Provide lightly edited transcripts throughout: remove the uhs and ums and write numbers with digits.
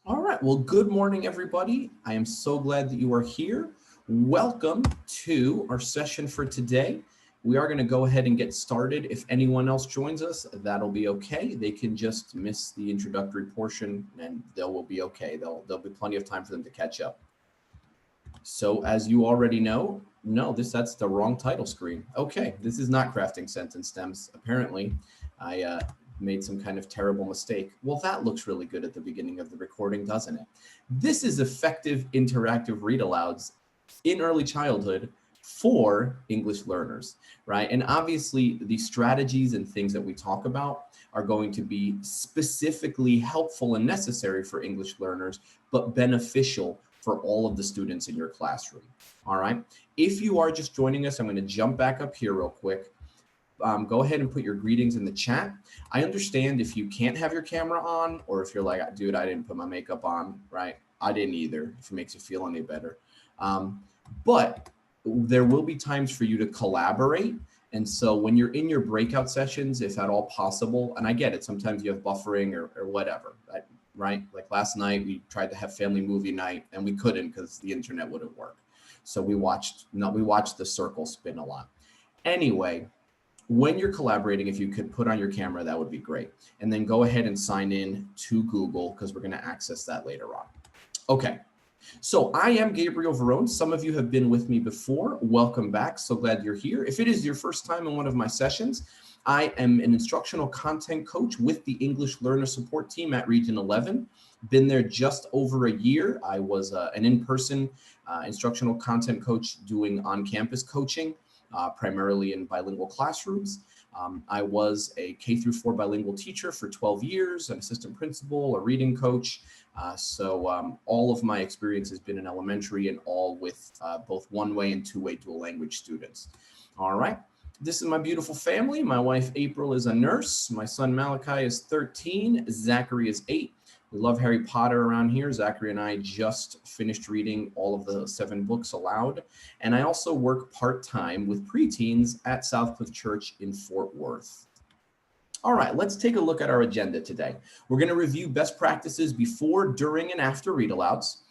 All right. Well, good morning, everybody. I am so glad that you are here. Welcome to our session for today. We are going to go ahead and get started. If anyone else joins us, that'll be okay. They can just miss the introductory portion and they will be okay. There'll be plenty of time for them to catch up. So as you already know, no, that's the wrong title screen. Okay, this is not crafting sentence stems. Apparently, I made some kind of terrible mistake. Well, that looks really good at the beginning of the recording, doesn't it? This is effective interactive read alouds in early childhood for English learners, right? And obviously the strategies and things that we talk about are going to be specifically helpful and necessary for English learners, but beneficial for all of the students in your classroom. All right. If you are just joining us, I'm going to jump back up here real quick. Go ahead and put your greetings in the chat. I understand if you can't have your camera on, or if you're like, dude, I didn't put my makeup on, right? I didn't either, if it makes you feel any better. But there will be times for you to collaborate. And so when you're in your breakout sessions, if at all possible, and I get it, sometimes you have buffering or whatever, right? Like last night, we tried to have family movie night and we couldn't because the internet wouldn't work. So we watched the circle spin a lot. Anyway, when you're collaborating, if you could put on your camera, that would be great. And then go ahead and sign in to Google because we're going to access that later on. Okay. So I am Gabriel Verone. Some of you have been with me before. Welcome back. So glad you're here. If it is your first time in one of my sessions, I am an instructional content coach with the English Learner Support Team at Region 11. Been there just over a year. I was an in-person instructional content coach doing on-campus coaching, primarily in bilingual classrooms. I was a K-4 bilingual teacher for 12 years, an assistant principal, a reading coach. So all of my experience has been in elementary and all with both one-way and two-way dual language students. All right. This is my beautiful family. My wife, April, is a nurse. My son, Malachi, is 13. Zachary is 8. We love Harry Potter around here. Zachary and I just finished reading all of the 7 books aloud. And I also work part-time with preteens at Southcliff Church in Fort Worth. All right, let's take a look at our agenda today. We're going to review best practices before, during, and after read alouds.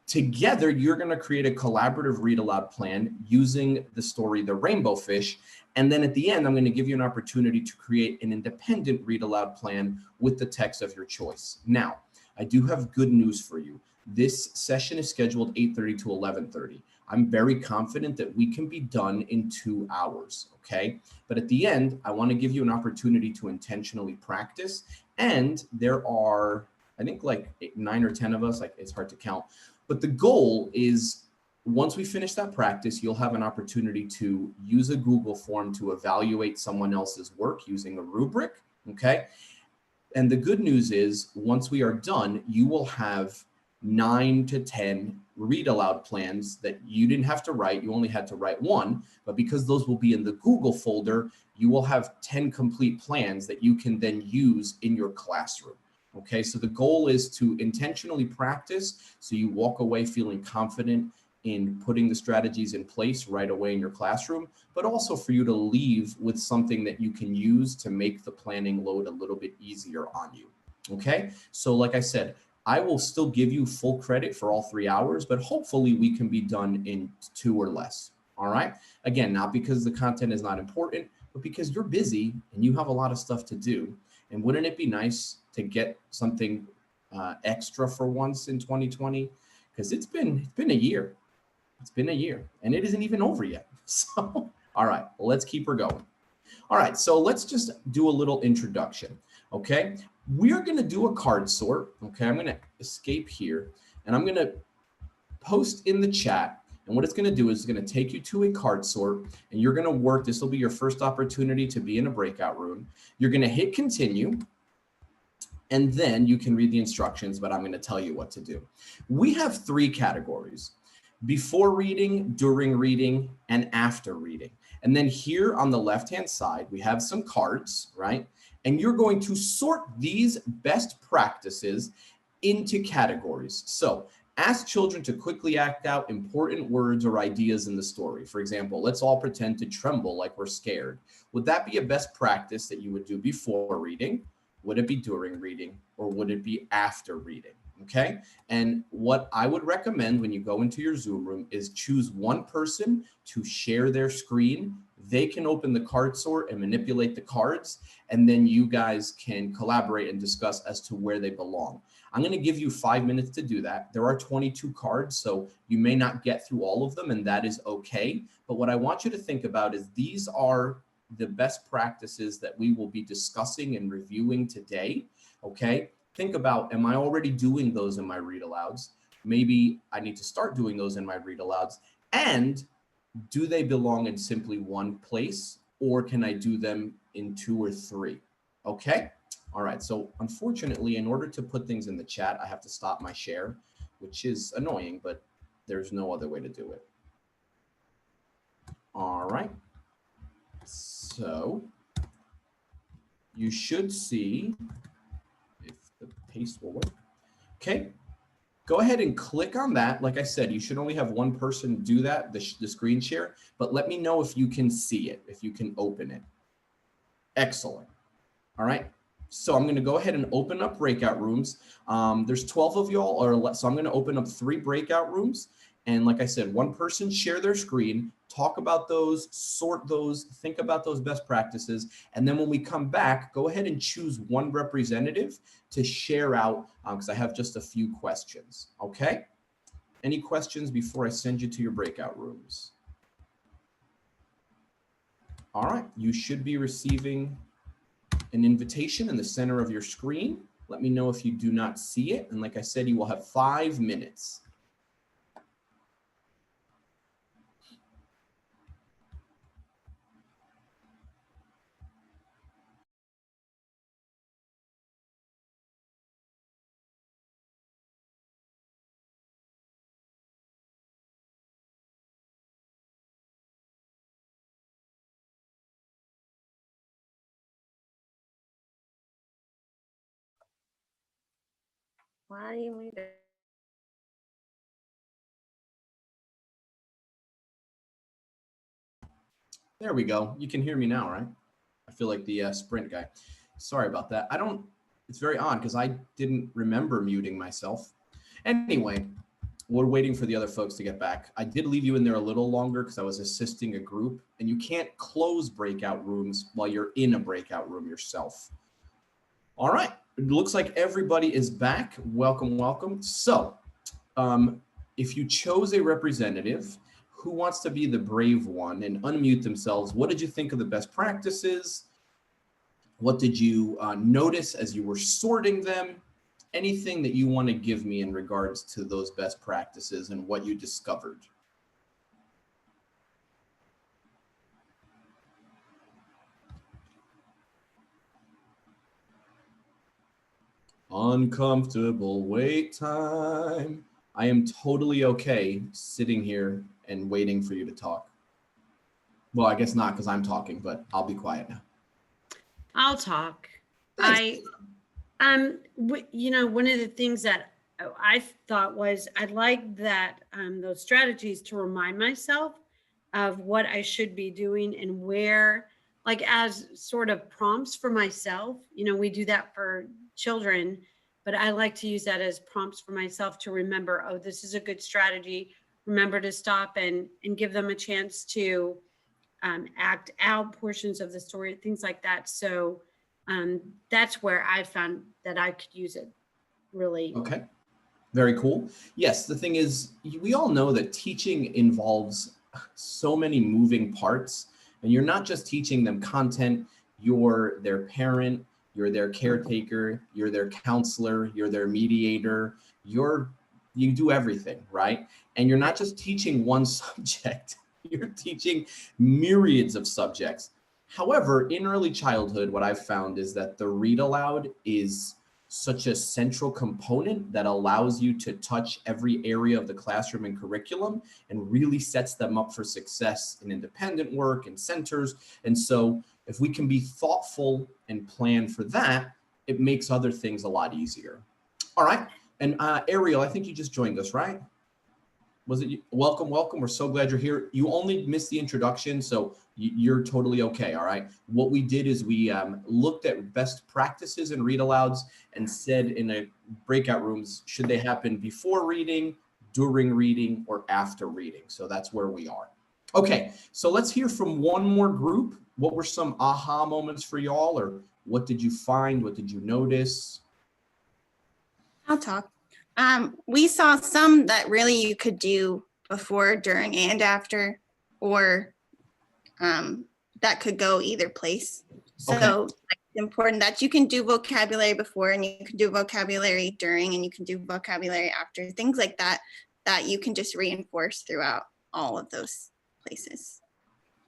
Together, you're going to create a collaborative read aloud plan using the story The Rainbow Fish. And then at the end, I'm going to give you an opportunity to create an independent read aloud plan with the text of your choice. Now, I do have good news for you. This session is scheduled 8:30 to 11:30. I'm very confident that we can be done in 2 hours, okay? But at the end, I want to give you an opportunity to intentionally practice. And there are, I think, like 9 or 10 of us, like it's hard to count. But the goal is once we finish that practice, you'll have an opportunity to use a Google form to evaluate someone else's work using a rubric, okay? And the good news is once we are done, you will have 9 to 10 read aloud plans that you didn't have to write. You only had to write 1, but because those will be in the Google folder, you will have 10 complete plans that you can then use in your classroom. Okay, so the goal is to intentionally practice so you walk away feeling confident in putting the strategies in place right away in your classroom, but also for you to leave with something that you can use to make the planning load a little bit easier on you. Okay, so like I said, I will still give you full credit for all 3 hours, but hopefully we can be done in 2 or less. All right, again, not because the content is not important, but because you're busy and you have a lot of stuff to do. And wouldn't it be nice to get something extra for once in 2020? Because it's been a year. It's been a year and it isn't even over yet. So, all right, let's keep her going. All right, so let's just do a little introduction, okay? We're gonna do a card sort, okay? I'm gonna escape here and I'm gonna post in the chat. And what it's gonna do is it's gonna take you to a card sort and you're gonna work, this will be your first opportunity to be in a breakout room. You're gonna hit continue and then you can read the instructions, but I'm gonna tell you what to do. We have 3 categories: before reading, during reading, and after reading. And then here on the left-hand side, we have some cards, right? And you're going to sort these best practices into categories. So ask children to quickly act out important words or ideas in the story. For example, let's all pretend to tremble like we're scared. Would that be a best practice that you would do before reading? Would it be during reading? Or would it be after reading? okay? And what I would recommend when you go into your Zoom room is choose one person to share their screen. They can open the card sort and manipulate the cards, and then you guys can collaborate and discuss as to where they belong. I'm going to give you 5 minutes to do that. There are 22 cards, so you may not get through all of them, and that is okay. But what I want you to think about is these are the best practices that we will be discussing and reviewing today, okay? Think about, am I already doing those in my read alouds? Maybe I need to start doing those in my read alouds. And do they belong in simply one place, or can I do them in 2 or 3? Okay. All right. So unfortunately, in order to put things in the chat, I have to stop my share, which is annoying, but there's no other way to do it. All right. So you should see if the paste will work. Okay. Go ahead and click on that. Like I said, you should only have one person do that, the screen share, but let me know if you can see it, if you can open it. Excellent. All right. So I'm going to go ahead and open up breakout rooms. There's 12 of y'all, so I'm going to open up 3 breakout rooms. And like I said, one person share their screen, talk about those, sort those, think about those best practices. And then when we come back, go ahead and choose one representative to share out, because I have just a few questions. Okay. Any questions before I send you to your breakout rooms? All right. You should be receiving an invitation in the center of your screen. Let me know if you do not see it. And like I said, you will have 5 minutes. Why do you need it? There we go. You can hear me now, right? I feel like the Sprint guy. Sorry about that. It's very odd because I didn't remember muting myself. Anyway, we're waiting for the other folks to get back. I did leave you in there a little longer because I was assisting a group, and you can't close breakout rooms while you're in a breakout room yourself. All right. It looks like everybody is back. Welcome, welcome. So if you chose a representative, who wants to be the brave one and unmute themselves? What did you think of the best practices? What did you notice as you were sorting them? Anything that you want to give me in regards to those best practices and what you discovered? Uncomfortable wait time. I am totally okay sitting here and waiting for you to talk. Well, I guess not because I'm talking, but I'll be quiet now. I'll talk. Thanks. You know, one of the things that I thought was I'd like that those strategies to remind myself of what I should be doing and where, like as sort of prompts for myself. You know, we do that for children, but I like to use that as prompts for myself to remember, oh, this is a good strategy. Remember to stop and give them a chance to act out portions of the story, things like that. So that's where I found that I could use it really. Okay. Very cool. Yes, the thing is, we all know that teaching involves so many moving parts, and you're not just teaching them content, you're their parent, you're their caretaker, you're their counselor, you're their mediator, you do everything, right? And you're not just teaching one subject, you're teaching myriads of subjects. However, in early childhood, what I've found is that the read aloud is such a central component that allows you to touch every area of the classroom and curriculum and really sets them up for success in independent work and centers. And so if we can be thoughtful and plan for that, it makes other things a lot easier. All right. And Ariel, I think you just joined us, right? Was it welcome? Welcome. We're so glad you're here. You only missed the introduction, so you're totally okay. All right. What we did is we looked at best practices and read alouds and said in a breakout rooms, should they happen before reading, during reading, or after reading? So that's where we are. Okay. So let's hear from one more group. What were some aha moments for y'all, or what did you find? What did you notice? I'll talk. We saw some that really you could do before, during, and after, or that could go either place. So Okay. it's important that you can do vocabulary before, and you can do vocabulary during, and you can do vocabulary after, things like that, that you can just reinforce throughout all of those places.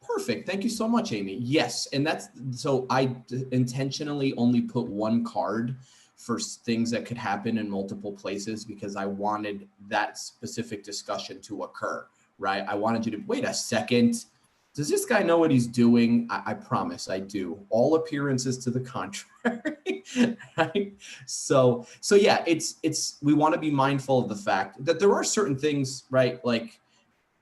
Perfect. Thank you so much, Amy. Yes. And that's, so I intentionally only put one card for things that could happen in multiple places because I wanted that specific discussion to occur, right? I wanted you to, wait a second, does this guy know what he's doing? I promise I do. All appearances to the contrary, right? So yeah, we want to be mindful of the fact that there are certain things, right? Like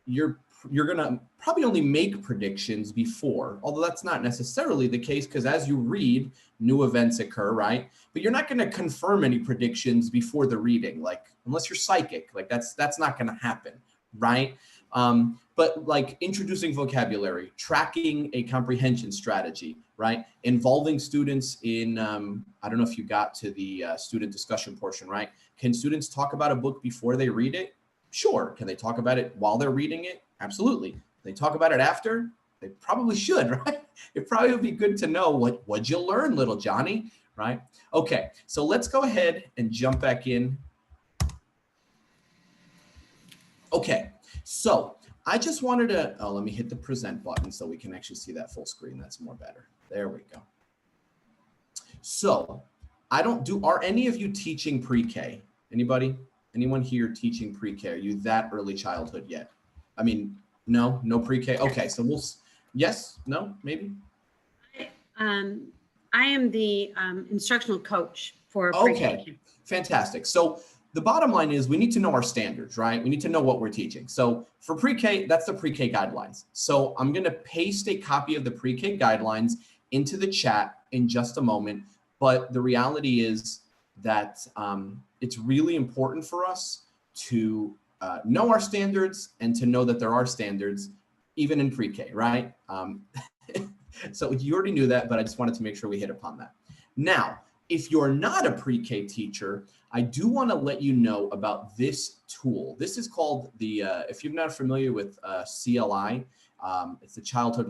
you're gonna probably only make predictions before, although that's not necessarily the case because as you read, new events occur, right? But you're not gonna confirm any predictions before the reading, like unless you're psychic, like that's not gonna happen, right? But like introducing vocabulary, tracking a comprehension strategy, right? Involving students in, I don't know if you got to the student discussion portion, right? Can students talk about a book before they read it? Sure. Can they talk about it while they're reading it? Absolutely. Can they talk about it after? They probably should, right? It probably would be good to know what'd you learn, little Johnny, right? Okay, so let's go ahead and jump back in. Okay, so I just wanted to, let me hit the present button so we can actually see that full screen. That's more better. There we go. So are any of you teaching pre-K? Anybody? Anyone here teaching pre-K? Are you that early childhood yet? I mean, no pre-K. Okay, so yes, no, maybe. I am the instructional coach for pre-K. Okay, fantastic. So the bottom line is we need to know our standards, right? We need to know what we're teaching. So for pre-K, that's the pre-K guidelines. So I'm going to paste a copy of the pre-K guidelines into the chat in just a moment. But the reality is that it's really important for us to know our standards and to know that there are standards even in pre-K, right? So you already knew that, but I just wanted to make sure we hit upon that. Now, if you're not a pre-K teacher, I do want to let you know about this tool. This is called the, if you're not familiar with CLI, it's the Childhood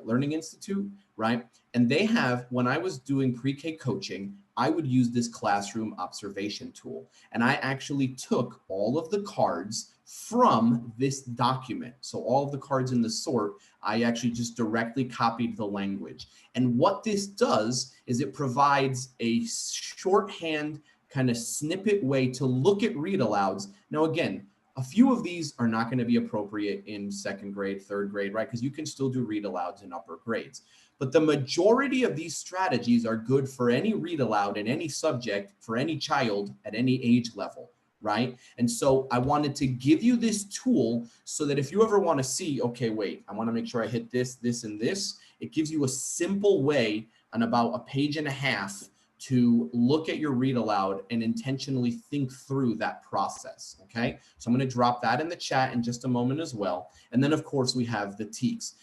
Learning Institute, right? And they have, when I was doing pre-K coaching, I would use this classroom observation tool. And I actually took all of the cards from this document. So all of the cards in the sort, I actually just directly copied the language. And what this does is it provides a shorthand kind of snippet way to look at read alouds. Now, again, a few of these are not going to be appropriate in second grade, third grade, right? Because you can still do read alouds in upper grades. But the majority of these strategies are good for any read aloud in any subject for any child at any age level, right? And so I wanted to give you this tool so that if you ever want to see, okay, wait, I want to make sure I hit this, this, and this, it gives you a simple way on about a page and a half to look at your read aloud and intentionally think through that process, okay? So I'm going to drop that in the chat in just a moment as well. And then, of course, we have the TEKS.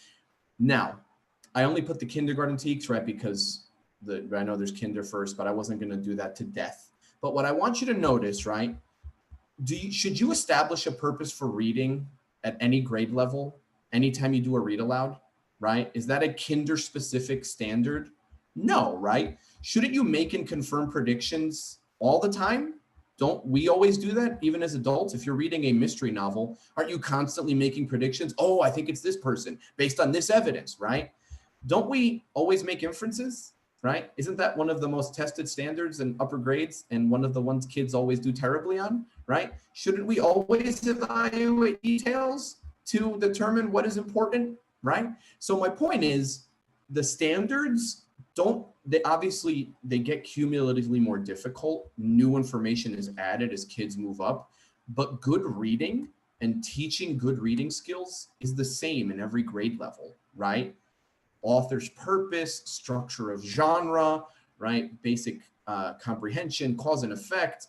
Now, I only put the kindergarten TEKS, right, because I know there's kinder first, but I wasn't going to do that to death. But what I want you to notice, right, should you establish a purpose for reading at any grade level, anytime you do a read aloud, right? Is that a kinder specific standard? No, right? Shouldn't you make and confirm predictions all the time? Don't we always do that, even as adults? If you're reading a mystery novel, aren't you constantly making predictions? Oh, I think it's this person based on this evidence, right? Don't we always make inferences, right? Isn't that one of the most tested standards in upper grades and one of the ones kids always do terribly on, right? Shouldn't we always evaluate details to determine what is important, right? So my point is the standards obviously get cumulatively more difficult. New information is added as kids move up, but good reading And teaching good reading skills is the same in every grade level, right? Author's purpose, structure of genre, right? Basic comprehension, cause and effect,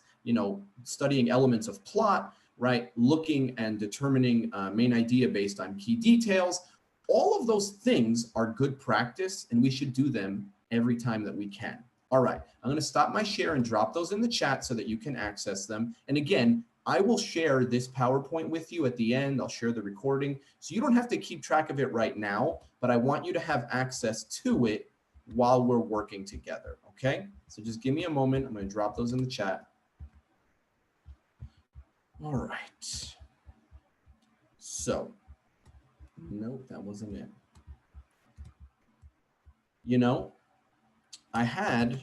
studying elements of plot, right? Looking and determining main idea based on key details. All of those things are good practice, and we should do them every time that we can. All right, I'm going to stop my share and drop those in the chat so that you can access them. And again, I will share this PowerPoint with you at the end. I'll share the recording. So you don't have to keep track of it right now, but I want you to have access to it while we're working together, okay? So just give me a moment. I'm going to drop those in the chat. All right. So, nope, that wasn't it. I had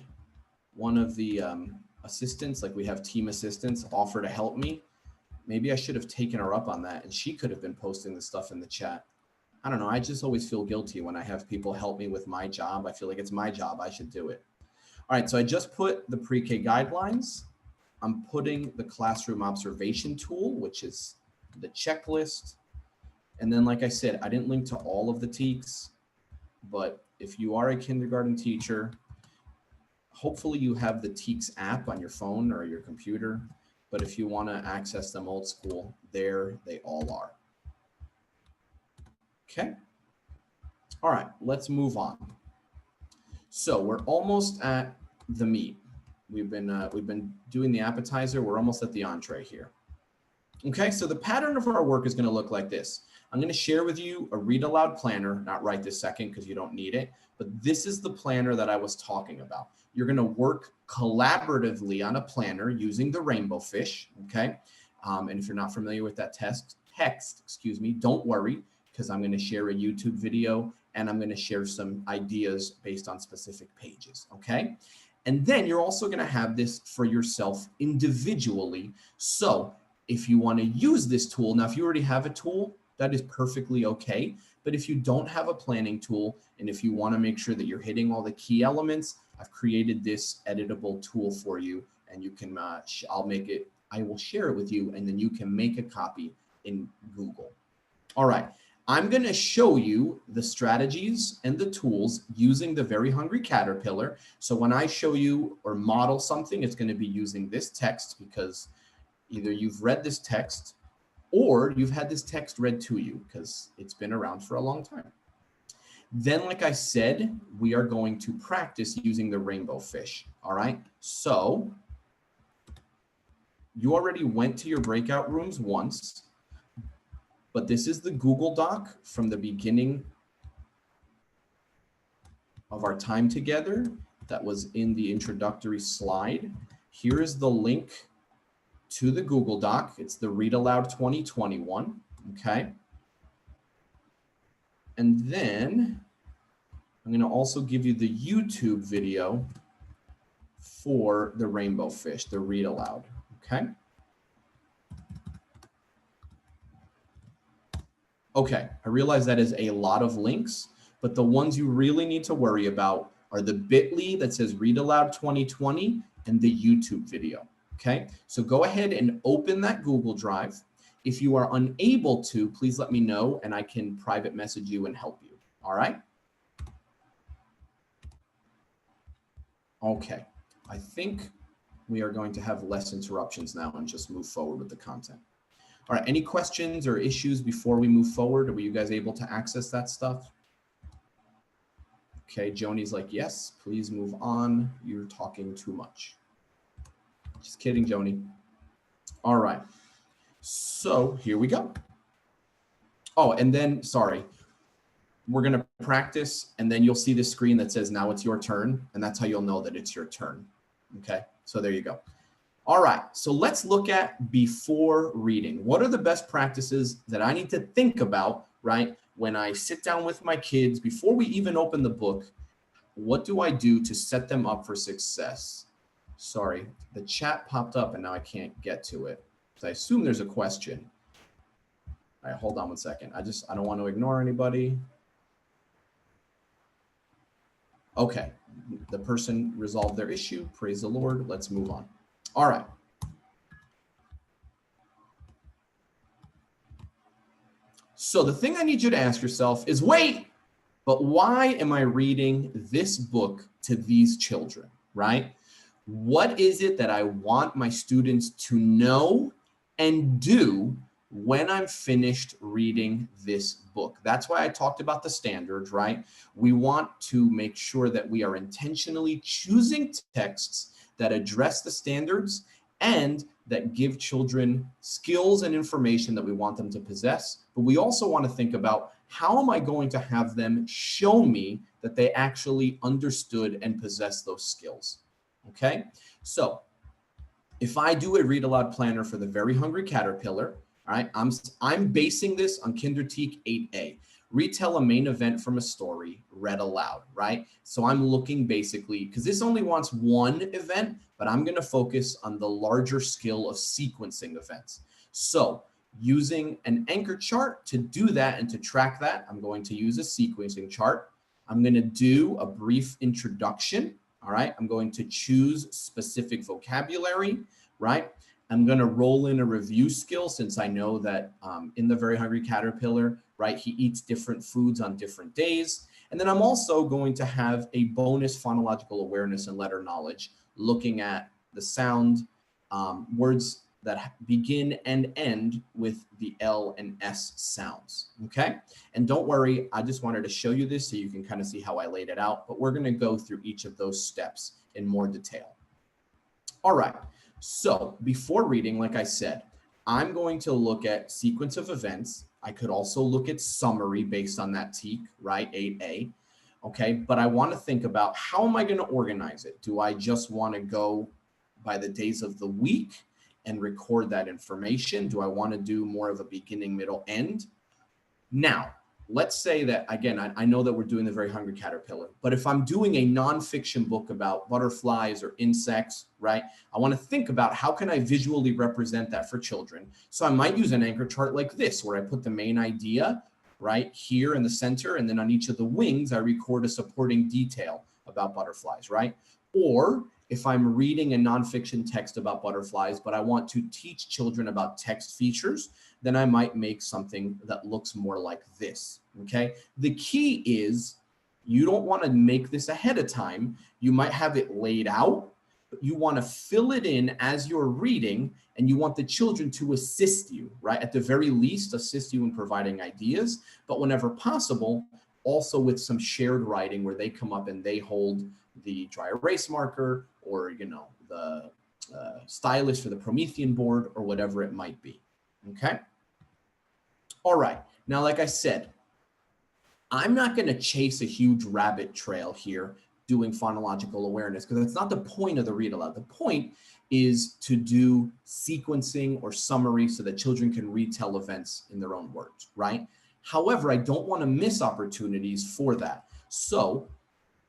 one of the assistants, like we have team assistants, offer to help me. Maybe I should have taken her up on that, and she could have been posting the stuff in the chat. I don't know. I just always feel guilty when I have people help me with my job. I feel like it's my job. I should do it. All right. So I just put the pre-K guidelines. I'm putting the classroom observation tool, which is the checklist. And then, like I said, I didn't link to all of the TEKS, but if you are a kindergarten teacher, hopefully you have the TEKS app on your phone or your computer. But if you want to access them old school, there they all are. Okay. All right, let's move on. So we're almost at the meat. We've been doing the appetizer. We're almost at the entree here. Okay, so the pattern of our work is going to look like this. I'm going to share with you a read aloud planner, not right this second because you don't need it, but this is the planner that I was talking about. You're going to work collaboratively on a planner using the rainbow fish, okay? And if you're not familiar with that text, don't worry, because I'm going to share a YouTube video and I'm going to share some ideas based on specific pages, okay? And then you're also going to have this for yourself individually. So if you want to use this tool, now if you already have a tool, that is perfectly okay. But if you don't have a planning tool, and if you want to make sure that you're hitting all the key elements, I've created this editable tool for you, and you can, I will share it with you, and then you can make a copy in Google. All right, I'm going to show you the strategies and the tools using the Very Hungry Caterpillar. So when I show you or model something, it's going to be using this text because either you've read this text or you've had this text read to you because it's been around for a long time. Then, like I said, we are going to practice using the rainbow fish. All right. So you already went to your breakout rooms once, but this is the Google Doc from the beginning of our time together that was in the introductory slide. Here is the link to the Google Doc. It's the Read Aloud 2021, okay? And then I'm going to also give you the YouTube video for the rainbow fish, the Read Aloud, okay? Okay, I realize that is a lot of links, but the ones you really need to worry about are the bit.ly that says Read Aloud 2020 and the YouTube video. Okay, so go ahead and open that Google Drive. If you are unable to, please let me know and I can private message you and help you. All right. Okay, I think we are going to have less interruptions now and just move forward with the content. All right, any questions or issues before we move forward? Were you guys able to access that stuff? Okay, Joni's like, yes, please move on. You're talking too much. Just kidding, Joni. All right, so here we go. Oh, and then, sorry, we're gonna practice and then you'll see the screen that says now it's your turn, and that's how you'll know that it's your turn. Okay, so there you go. All right, so let's look at before reading. What are the best practices that I need to think about, right? When I sit down with my kids, before we even open the book, what do I do to set them up for success? Sorry, the chat popped up and now I can't get to it. So I assume there's a question. All right, hold on 1 second. I don't want to ignore anybody. Okay, the person resolved their issue. Praise the Lord. Let's move on. All right. So the thing I need you to ask yourself is, wait, but why am I reading this book to these children, right? What is it that I want my students to know and do when I'm finished reading this book? That's why I talked about the standards, right? We want to make sure that we are intentionally choosing texts that address the standards and that give children skills and information that we want them to possess. But we also want to think about, how am I going to have them show me that they actually understood and possess those skills? Okay, so if I do a read aloud planner for the Very Hungry Caterpillar, all right, I'm basing this on Kinderteak 8A. Retell a main event from a story read aloud, right? So I'm looking basically, because this only wants one event, but I'm going to focus on the larger skill of sequencing events. So using an anchor chart to do that and to track that, I'm going to use a sequencing chart. I'm going to do a brief introduction. All right, I'm going to choose specific vocabulary, right? I'm going to roll in a review skill, since I know that in the Very Hungry Caterpillar, right, he eats different foods on different days. And then I'm also going to have a bonus phonological awareness and letter knowledge, looking at the sound words that begin and end with the L and S sounds, okay? And don't worry, I just wanted to show you this so you can kind of see how I laid it out, but we're gonna go through each of those steps in more detail. All right, so before reading, like I said, I'm going to look at sequence of events. I could also look at summary based on that TEAC, right, 8A, okay? But I wanna think about, how am I gonna organize it? Do I just wanna go by the days of the week and record that information? Do I want to do more of a beginning, middle, end? Now, let's say that, again, I know that we're doing the Very Hungry Caterpillar, but if I'm doing a nonfiction book about butterflies or insects, right, I want to think about, how can I visually represent that for children? So I might use an anchor chart like this, where I put the main idea right here in the center, and then on each of the wings, I record a supporting detail about butterflies, right? Or if I'm reading a nonfiction text about butterflies, but I want to teach children about text features, then I might make something that looks more like this, okay? The key is, you don't want to make this ahead of time. You might have it laid out, but you want to fill it in as you're reading, and you want the children to assist you, right? At the very least, assist you in providing ideas, but whenever possible, also with some shared writing where they come up and they hold the dry erase marker, or the stylus for the Promethean board, or whatever it might be. Okay. All right. Now, like I said, I'm not going to chase a huge rabbit trail here doing phonological awareness, because that's not the point of the read aloud. The point is to do sequencing or summary so that children can retell events in their own words, right? However, I don't want to miss opportunities for that. So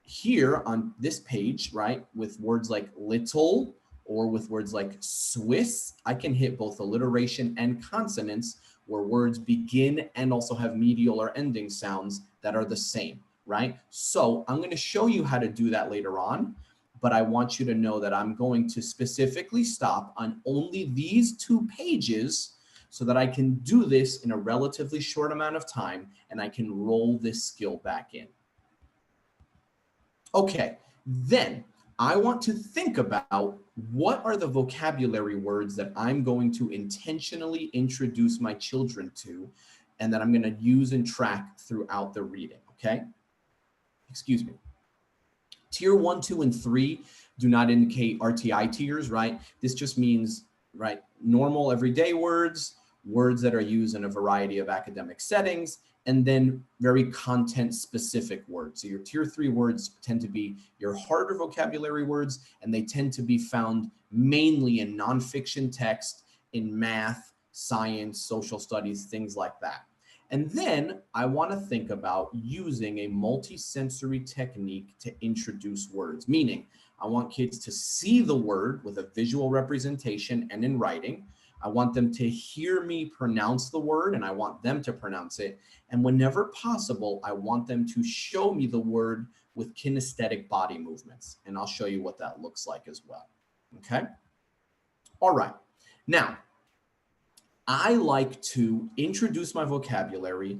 here on this page, right, with words like little or with words like Swiss, I can hit both alliteration and consonants, where words begin and also have medial or ending sounds that are the same, right? So I'm going to show you how to do that later on, but I want you to know that I'm going to specifically stop on only these 2 pages so that I can do this in a relatively short amount of time, and I can roll this skill back in. Okay, then I want to think about, what are the vocabulary words that I'm going to intentionally introduce my children to, and that I'm going to use and track throughout the reading, okay? Excuse me. Tier 1, 2, and 3 do not indicate RTI tiers, right? This just means, right, normal everyday words, words that are used in a variety of academic settings, and then very content specific words. So your tier 3 words tend to be your harder vocabulary words, and they tend to be found mainly in nonfiction text, in math, science, social studies, things like that. And then I want to think about using a multisensory technique to introduce words, meaning I want kids to see the word with a visual representation and in writing. I want them to hear me pronounce the word, and I want them to pronounce it. And whenever possible, I want them to show me the word with kinesthetic body movements. And I'll show you what that looks like as well. Okay. All right. Now, I like to introduce my vocabulary,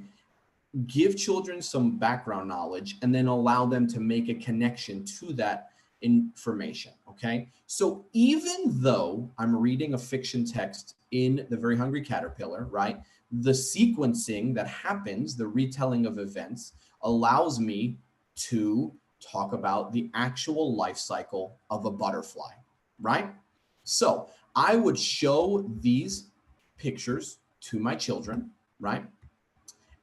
give children some background knowledge, and then allow them to make a connection to that information, okay? So even though I'm reading a fiction text in The Very Hungry Caterpillar, right, the sequencing that happens, the retelling of events, allows me to talk about the actual life cycle of a butterfly, right? So I would show these pictures to my children, right?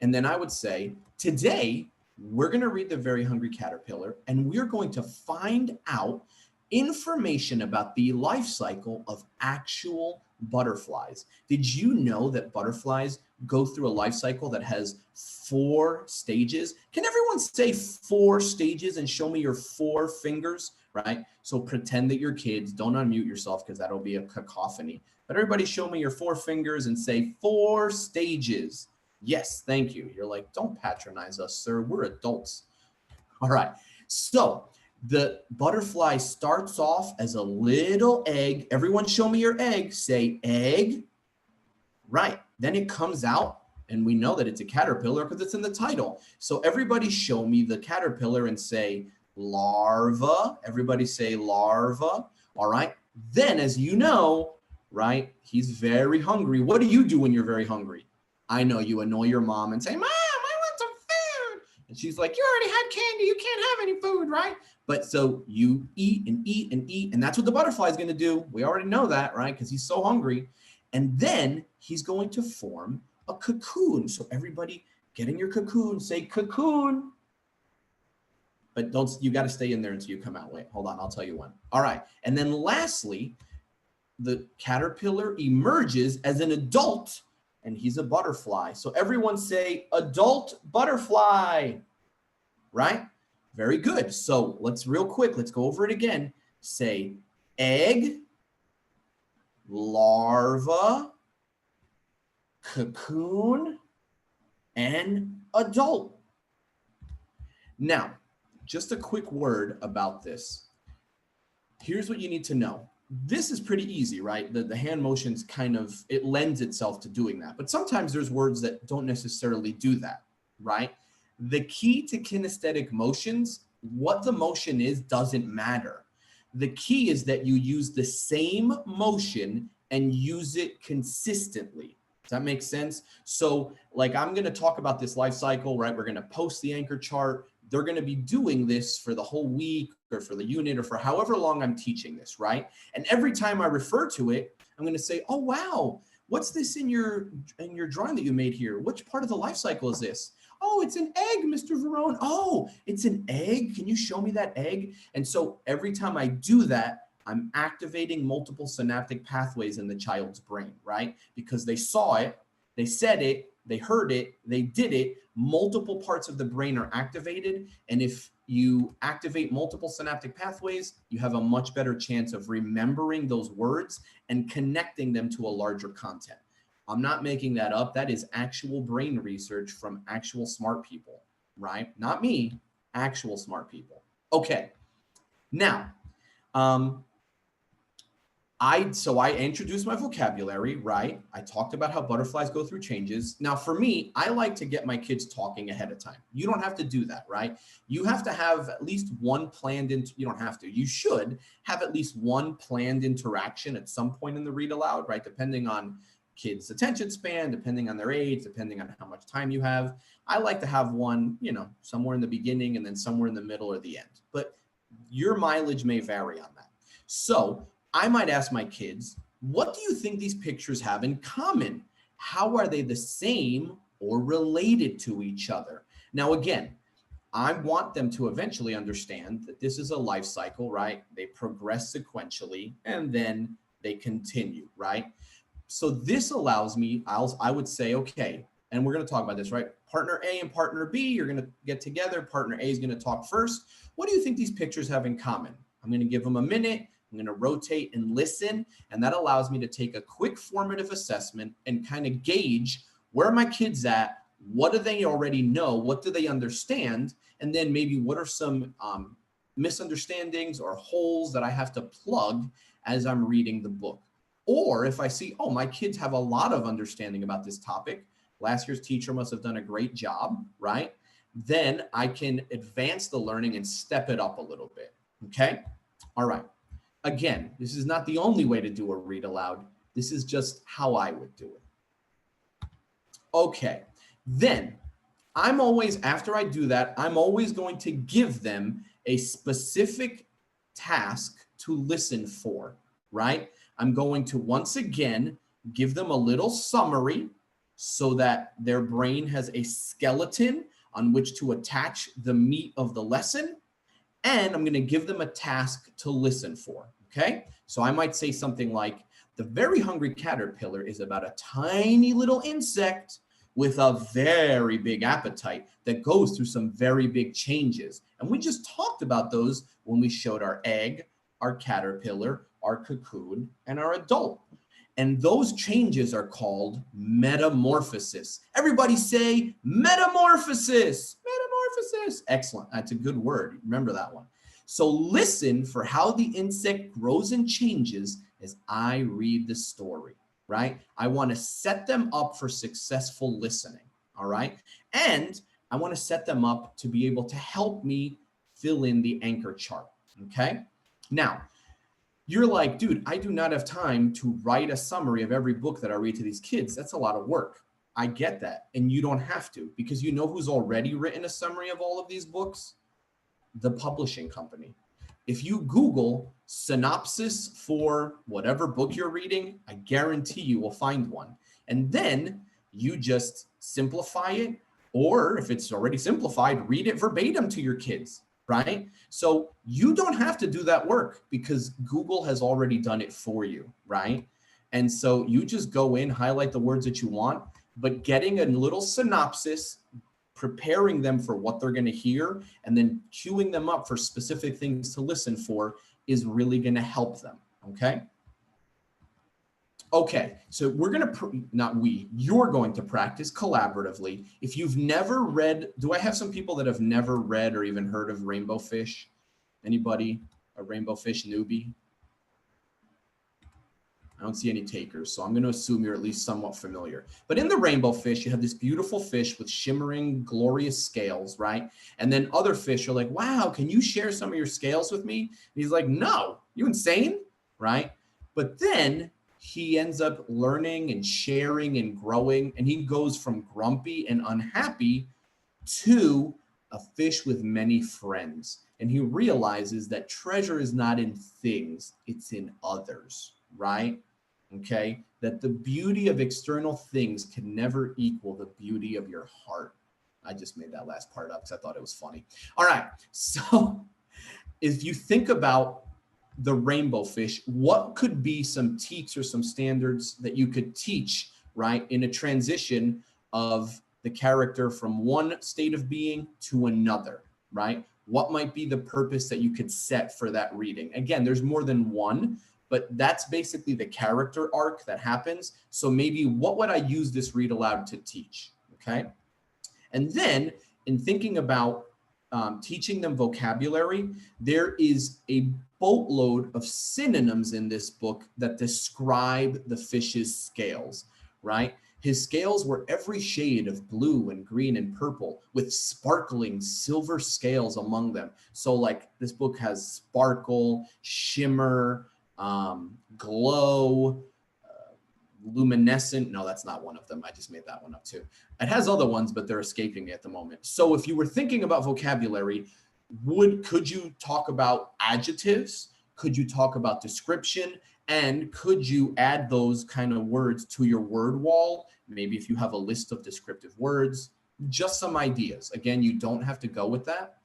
And then I would say, today, we're going to read The Very Hungry Caterpillar, and we're going to find out information about the life cycle of actual butterflies. Did you know that butterflies go through a life cycle that has 4 stages? Can everyone say 4 stages and show me your 4 fingers, right? So pretend that you're kids. Don't unmute yourself because that'll be a cacophony. But everybody show me your 4 fingers and say 4 stages. Yes, thank you. You're like, don't patronize us, sir. We're adults. All right. So the butterfly starts off as a little egg. Everyone show me your egg. Say egg. Right. Then it comes out, and we know that it's a caterpillar because it's in the title. So everybody show me the caterpillar and say larva. Everybody say larva. All right. Then, as you know, right, he's very hungry. What do you do when you're very hungry? I know you annoy your mom and say, Mom, I want some food. And she's like, you already had candy. You can't have any food, right? But so you eat and eat and eat. And that's what the butterfly is going to do. We already know that, right? Because he's so hungry. And then he's going to form a cocoon. So everybody get in your cocoon. Say cocoon. But don't, you got to stay in there until you come out. Wait, hold on. I'll tell you when. All right. And then lastly, the caterpillar emerges as an adult, and he's a butterfly. So everyone say adult butterfly, right? Very good. So let's real quick, let's go over it again. Say egg, larva, cocoon, and adult. Now, just a quick word about this. Here's what you need to know. This is pretty easy, right? The hand motions kind of, it lends itself to doing that. But sometimes there's words that don't necessarily do that, right? The key to kinesthetic motions, what the motion is, doesn't matter. The key is that you use the same motion and use it consistently. Does that make sense? So like I'm going to talk about this life cycle, right? We're going to post the anchor chart. They're going to be doing this for the whole week or for the unit or for however long I'm teaching this, right? And every time I refer to it, I'm going to say, oh, wow, what's this in your drawing that you made here? Which part of the life cycle is this? Oh, it's an egg, Mr. Verone. Oh, it's an egg. Can you show me that egg? And so every time I do that, I'm activating multiple synaptic pathways in the child's brain, right? Because they saw it, they said it, they heard it, they did it. Multiple parts of the brain are activated. And if you activate multiple synaptic pathways, you have a much better chance of remembering those words and connecting them to a larger content. I'm not making that up. That is actual brain research from actual smart people, right? Not me, actual smart people. Okay. Now, I introduced my vocabulary, right? I talked about how butterflies go through changes. Now, for me, I like to get my kids talking ahead of time. You don't have to do that, right? You have to have at least one planned, you don't have to, you should have at least one planned interaction at some point in the read aloud, right? Depending on kids' attention span, depending on their age, depending on how much time you have. I like to have one, somewhere in the beginning and then somewhere in the middle or the end. But your mileage may vary on that. So I might ask my kids, what do you think these pictures have in common? How are they the same or related to each other? Now, again, I want them to eventually understand that this is a life cycle, right? They progress sequentially and then they continue, right? So this allows me, I would say, okay, and we're going to talk about this, right? Partner A and partner B, you're going to get together. Partner A is going to talk first. What do you think these pictures have in common? I'm going to give them a minute. I'm going to rotate and listen, and that allows me to take a quick formative assessment and kind of gauge where are my kids at, what do they already know, what do they understand, and then maybe what are some misunderstandings or holes that I have to plug as I'm reading the book. Or if I see, oh, my kids have a lot of understanding about this topic, last year's teacher must have done a great job, right? Then I can advance the learning and step it up a little bit, okay? All right. Again, this is not the only way to do a read aloud. This is just how I would do it. Okay, then I'm always, after I do that, I'm always going to give them a specific task to listen for, right? I'm going to once again give them a little summary so that their brain has a skeleton on which to attach the meat of the lesson. And I'm going to give them a task to listen for, okay? So I might say something like, the very hungry caterpillar is about a tiny little insect with a very big appetite that goes through some very big changes. And we just talked about those when we showed our egg, our caterpillar, our cocoon, and our adult. And those changes are called metamorphosis. Everybody say metamorphosis, metamorphosis. Excellent, that's a good word, remember that one. So listen for how the insect grows and changes as I read the story, right? I want to set them up for successful listening, all right? And I want to set them up to be able to help me fill in the anchor chart, okay? Now, you're like, dude, I do not have time to write a summary of every book that I read to these kids. That's a lot of work. I get that. And you don't have to, because you know who's already written a summary of all of these books? The publishing company. If you Google synopsis for whatever book you're reading, I guarantee you will find one. And then you just simplify it, or if it's already simplified, read it verbatim to your kids, right? So you don't have to do that work because Google has already done it for you, right? And so you just go in, highlight the words that you want, but getting a little synopsis, preparing them for what they're going to hear, and then queuing them up for specific things to listen for is really going to help them, okay? Okay, so we're going to, you're going to practice collaboratively. If you've never read, do I have some people that have never read or even heard of Rainbow Fish? Anybody? A Rainbow Fish newbie? I don't see any takers, so I'm going to assume you're at least somewhat familiar. But in the Rainbow Fish, you have this beautiful fish with shimmering, glorious scales, right? And then other fish are like, wow, can you share some of your scales with me? And he's like, no, you insane, right? But then he ends up learning and sharing and growing, and he goes from grumpy and unhappy to a fish with many friends. And he realizes that treasure is not in things, it's in others, right? Okay, that the beauty of external things can never equal the beauty of your heart. I just made that last part up because I thought it was funny. All right, so if you think about the Rainbow Fish, what could be some teaks or some standards that you could teach, right, in a transition of the character from one state of being to another, right? What might be the purpose that you could set for that reading? Again, there's more than one, but that's basically the character arc that happens. So maybe what would I use this read aloud to teach, okay? And then in thinking about teaching them vocabulary, there is a boatload of synonyms in this book that describe the fish's scales, right? His scales were every shade of blue and green and purple with sparkling silver scales among them. So like this book has sparkle, shimmer, glow, luminescent. No, that's not one of them. I just made that one up too. It has other ones, but they're escaping me at the moment. So if you were thinking about vocabulary, could you talk about adjectives? Could you talk about description? And could you add those kind of words to your word wall? Maybe if you have a list of descriptive words, just some ideas. Again, you don't have to go with that.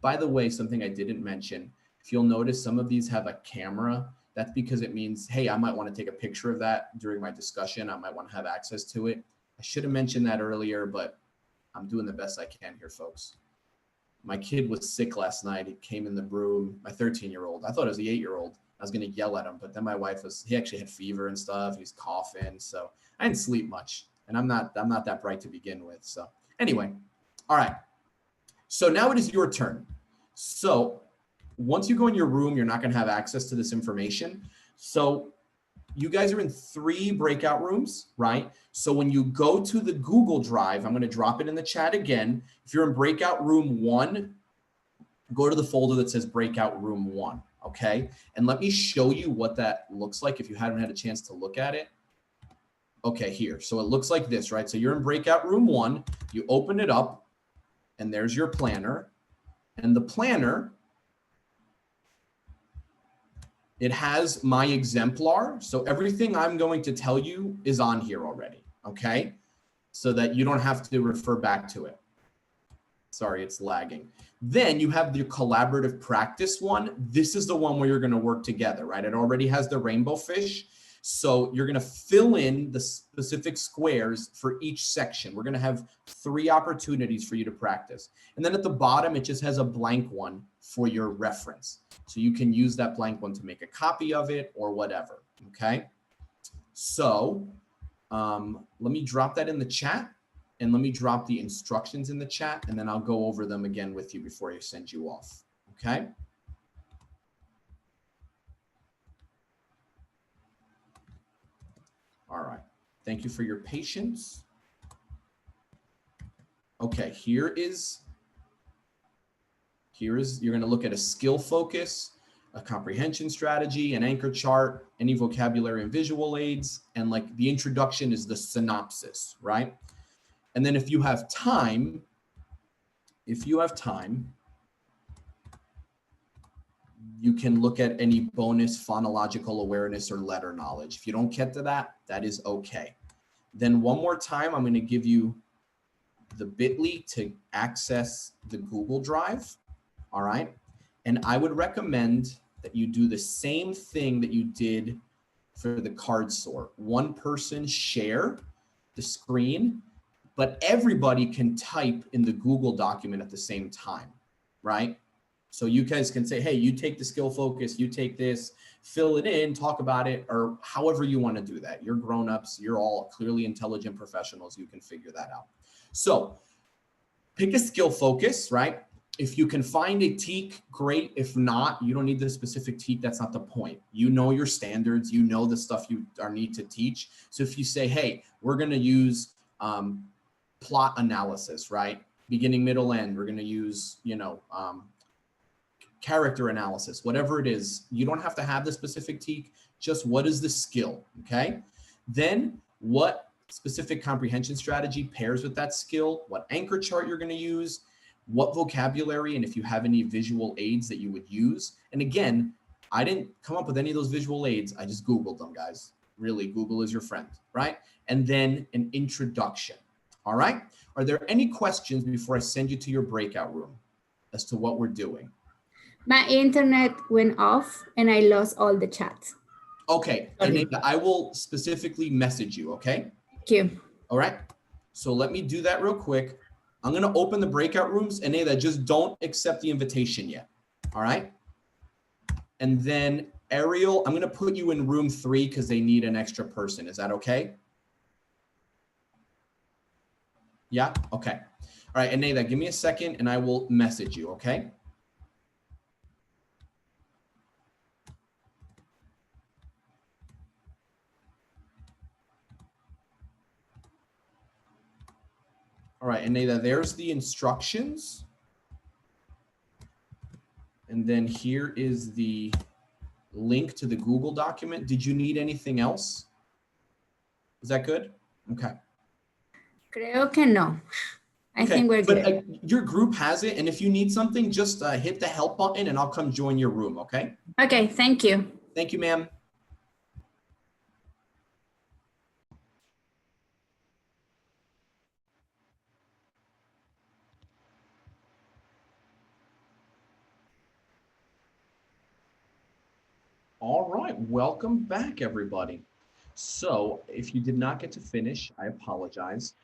By the way, something I didn't mention, if you'll notice, some of these have a camera. That's because it means, hey, I might want to take a picture of that during my discussion. I might want to have access to it. I should have mentioned that earlier, but I'm doing the best I can here, folks. My kid was sick last night. He came in the room, my 13-year-old. I thought it was the 8-year-old. I was going to yell at him, but then my wife he actually had fever and stuff. He's coughing. So I didn't sleep much, and I'm not that bright to begin with. So anyway, all right. So now it is your turn. So once you go in your room, you're not going to have access to this information. So you guys are in 3 breakout rooms, right? So when you go to the Google Drive, I'm going to drop it in the chat again. If you're in breakout room 1, go to the folder that says breakout room 1, okay? And let me show you what that looks like if you haven't had a chance to look at it. Okay, here. So it looks like this, right? So you're in breakout room 1, you open it up, and there's your planner. And the planner, it has my exemplar. So everything I'm going to tell you is on here already, okay? So that you don't have to refer back to it. Sorry, it's lagging. Then you have the collaborative practice one. This is the one where you're going to work together, right? It already has the rainbow fish. So you're going to fill in the specific squares for each section. We're going to have 3 opportunities for you to practice. And then at the bottom, it just has a blank one for your reference. So you can use that blank one to make a copy of it or whatever, okay? So let me drop that in the chat. And let me drop the instructions in the chat, and then I'll go over them again with you before I send you off, okay? All right, thank you for your patience. Okay, you're gonna look at a skill focus, a comprehension strategy, an anchor chart, any vocabulary and visual aids, and like the introduction is the synopsis, right? And then if you have time, you can look at any bonus phonological awareness or letter knowledge. If you don't get to that, that is okay. Then one more time, I'm going to give you the bit.ly to access the Google Drive. All right. And I would recommend that you do the same thing that you did for the card sort. One person share the screen, but everybody can type in the Google document at the same time, right? So you guys can say, hey, you take the skill focus, you take this, fill it in, talk about it, or however you want to do that. You're grown-ups, you're all clearly intelligent professionals, you can figure that out. So pick a skill focus, right? If you can find a TEK, great. If not, you don't need the specific TEK, that's not the point. You know your standards, you know the stuff you need to teach. So if you say, hey, we're gonna use plot analysis, right? Beginning, middle, end. We're going to use, character analysis, whatever it is. You don't have to have the specific TEK, just what is the skill, okay? Then what specific comprehension strategy pairs with that skill, what anchor chart you're going to use, what vocabulary, and if you have any visual aids that you would use. And again, I didn't come up with any of those visual aids. I just Googled them, guys. Really, Google is your friend, right? And then an introduction. All right. Are there any questions before I send you to your breakout room as to what we're doing? My internet went off and I lost all the chats. Okay. And I will specifically message you. Okay. Thank you. All right. So let me do that real quick. I'm going to open the breakout rooms, and Ada, just don't accept the invitation yet. All right. And then Ariel, I'm going to put you in room 3 because they need an extra person. Is that okay? Yeah. Okay. All right. And Nada, give me a second and I will message you. Okay. All right. And Nada, there's the instructions. And then here is the link to the Google document. Did you need anything else? Is that good? Okay. Creo que no. I think we're good. But your group has it, and if you need something, just hit the help button and I'll come join your room, okay? Okay, thank you. Thank you, ma'am. All right, welcome back, everybody. So if you did not get to finish, I apologize.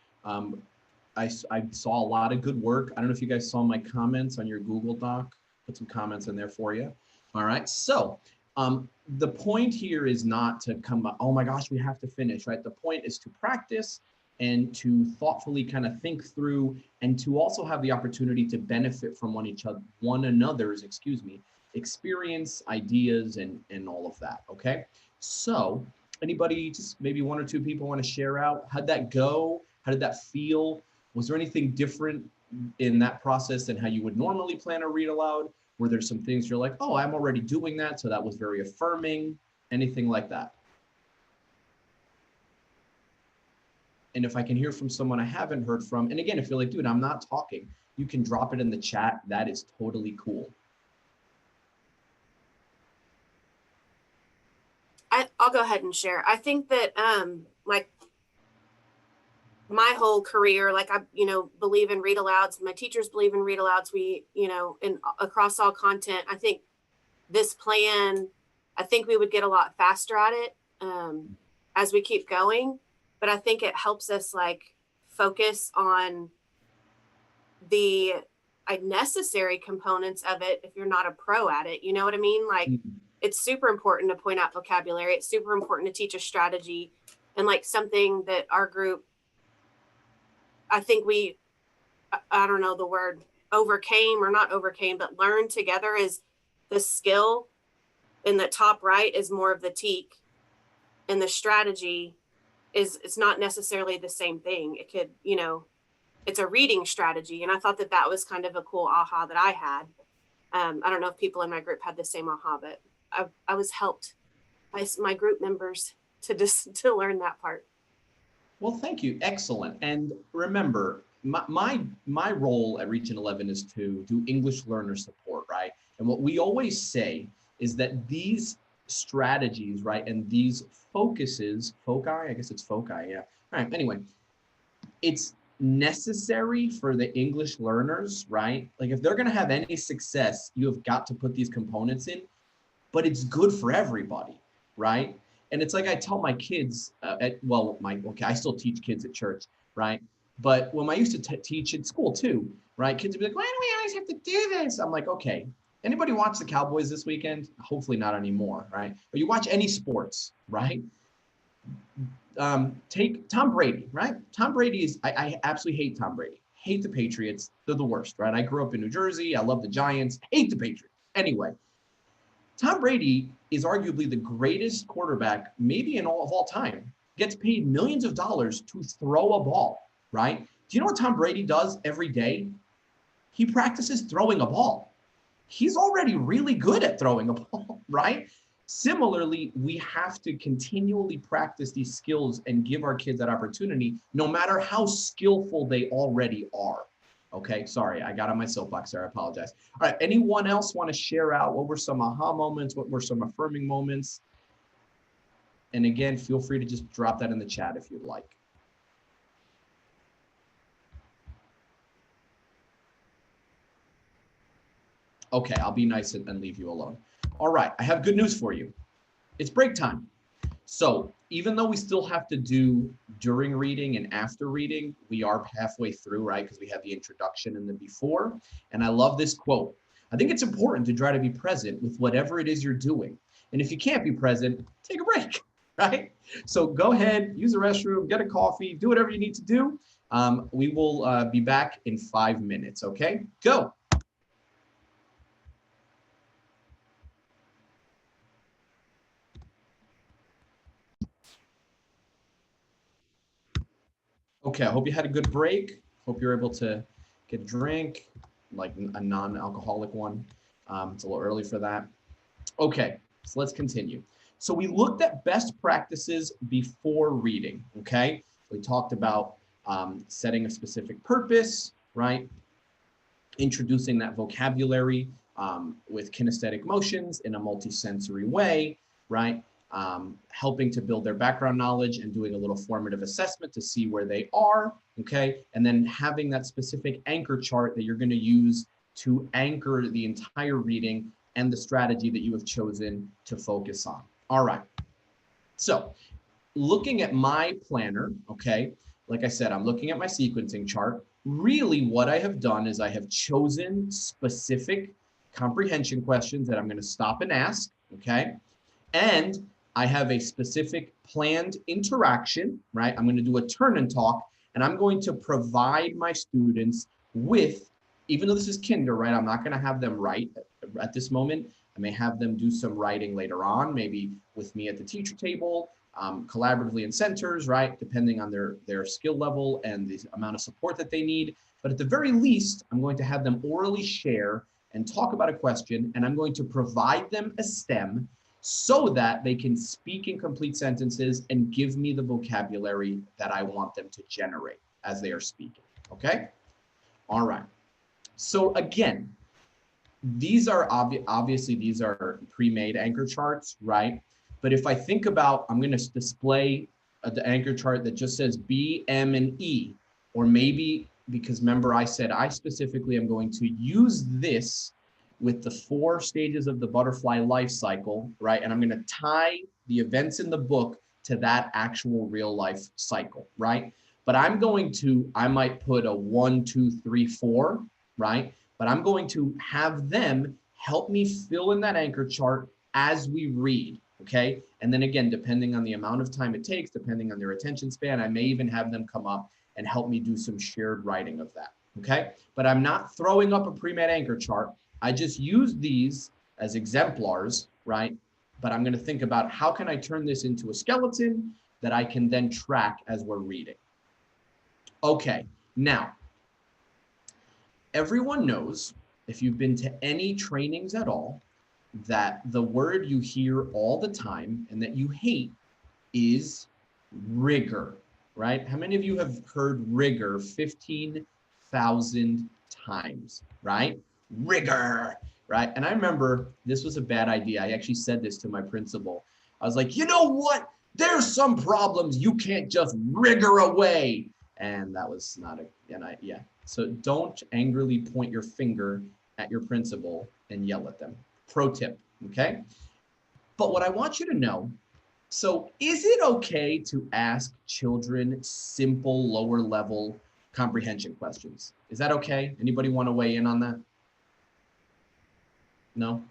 I saw a lot of good work. I don't know if you guys saw my comments on your Google Doc. Put some comments in there for you. All right, so the point here is not to come up, oh my gosh, we have to finish, right? The point is to practice and to thoughtfully kind of think through and to also have the opportunity to benefit from one another's, experience, ideas, and all of that, okay? So Anybody, just maybe one or two people want to share out? How'd that go? How did that feel? Was there anything different in that process than how you would normally plan a read aloud? Were there some things you're like, oh, I'm already doing that, so that was very affirming? Anything like that? And if I can hear from someone I haven't heard from, and again, if you're like, dude, I'm not talking, you can drop it in the chat. That is totally cool. I'll go ahead and share. I think that like my whole career, like I, believe in read alouds. My teachers believe in read alouds. We, and across all content, I think this plan, I think we would get a lot faster at it as we keep going. But I think it helps us like focus on the necessary components of it if you're not a pro at it. You know what I mean? Like it's super important to point out vocabulary. It's super important to teach a strategy, and like something that our group, I think I don't know the word, overcame or not overcame, but learned together is the skill in the top right is more of the teak, and the strategy it's not necessarily the same thing. It could, it's a reading strategy. And I thought that was kind of a cool aha that I had. I don't know if people in my group had the same aha, but I was helped by my group members to learn that part. Well, thank you. Excellent. And remember, my role at Region 11 is to do English learner support, right? And what we always say is that these strategies, right, and these foci, I guess it's foci, yeah. All right, anyway, it's necessary for the English learners, right? Like if they're gonna have any success, you have got to put these components in, but it's good for everybody, right? And it's like I tell my kids, I still teach kids at church, right? But when I used to teach at school too, right? Kids would be like, why do we always have to do this? I'm like, okay, anybody watch the Cowboys this weekend? Hopefully not anymore, right? But you watch any sports, right? Take Tom Brady, right? Tom Brady is, I absolutely hate Tom Brady. Hate the Patriots. They're the worst, right? I grew up in New Jersey. I love the Giants. Hate the Patriots. Anyway, Tom Brady is arguably the greatest quarterback, maybe of all time. Gets paid millions of dollars to throw a ball, right? Do you know what Tom Brady does every day? He practices throwing a ball. He's already really good at throwing a ball, right? Similarly, we have to continually practice these skills and give our kids that opportunity, no matter how skillful they already are. Okay, sorry, I got on my soapbox there, I apologize. All right, anyone else want to share out what were some aha moments, what were some affirming moments? And again, feel free to just drop that in the chat if you'd like. Okay, I'll be nice and leave you alone. All right, I have good news for you. It's break time. So even though we still have to do during reading and after reading, we are halfway through, right? Because we have the introduction and the before. And I love this quote. I think it's important to try to be present with whatever it is you're doing. And if you can't be present, take a break, right? So go ahead, use the restroom, get a coffee, do whatever you need to do. We will be back in 5 minutes, okay? Go. Okay, I hope you had a good break. Hope you're able to get a drink, like a non-alcoholic one. It's a little early for that. Okay, so let's continue. So we looked at best practices before reading, okay? We talked about setting a specific purpose, right? Introducing that vocabulary with kinesthetic motions in a multisensory way, right? Helping to build their background knowledge and doing a little formative assessment to see where they are, okay? And then having that specific anchor chart that you're gonna use to anchor the entire reading and the strategy that you have chosen to focus on. All right, so looking at my planner, okay? Like I said, I'm looking at my sequencing chart. Really what I have done is I have chosen specific comprehension questions that I'm gonna stop and ask, okay? And I have a specific planned interaction, right? I'm going to do a turn and talk, and I'm going to provide my students with, even though this is kinder, right? I'm not going to have them write at this moment. I may have them do some writing later on, maybe with me at the teacher table, collaboratively in centers, right? Depending on their skill level and the amount of support that they need. But at the very least, I'm going to have them orally share and talk about a question, and I'm going to provide them a STEM so that they can speak in complete sentences and give me the vocabulary that I want them to generate as they are speaking, okay? All right, so again, these are obviously these are pre-made anchor charts, right? But if I think about, I'm gonna display the anchor chart that just says B, M, and E, or maybe, because remember I said I specifically am going to use this with the 4 stages of the butterfly life cycle, right? And I'm gonna tie the events in the book to that actual real life cycle, right? But I might put a 1, 2, 3, 4, right? But I'm going to have them help me fill in that anchor chart as we read, okay? And then again, depending on the amount of time it takes, depending on their attention span, I may even have them come up and help me do some shared writing of that, okay? But I'm not throwing up a pre-made anchor chart. I just use these as exemplars, right? But I'm gonna think about how can I turn this into a skeleton that I can then track as we're reading. Okay, now, everyone knows, if you've been to any trainings at all, that the word you hear all the time and that you hate is rigor, right? How many of you have heard rigor 15,000 times, right? Rigor, right? And I remember this was a bad idea. I actually said this to my principal. I was like, you know what? There's some problems you can't just rigor away. And that was not yeah. So don't angrily point your finger at your principal and yell at them. Pro tip, okay? But what I want you to know, so is it okay to ask children simple lower level comprehension questions? Is that okay? Anybody want to weigh in on that? No?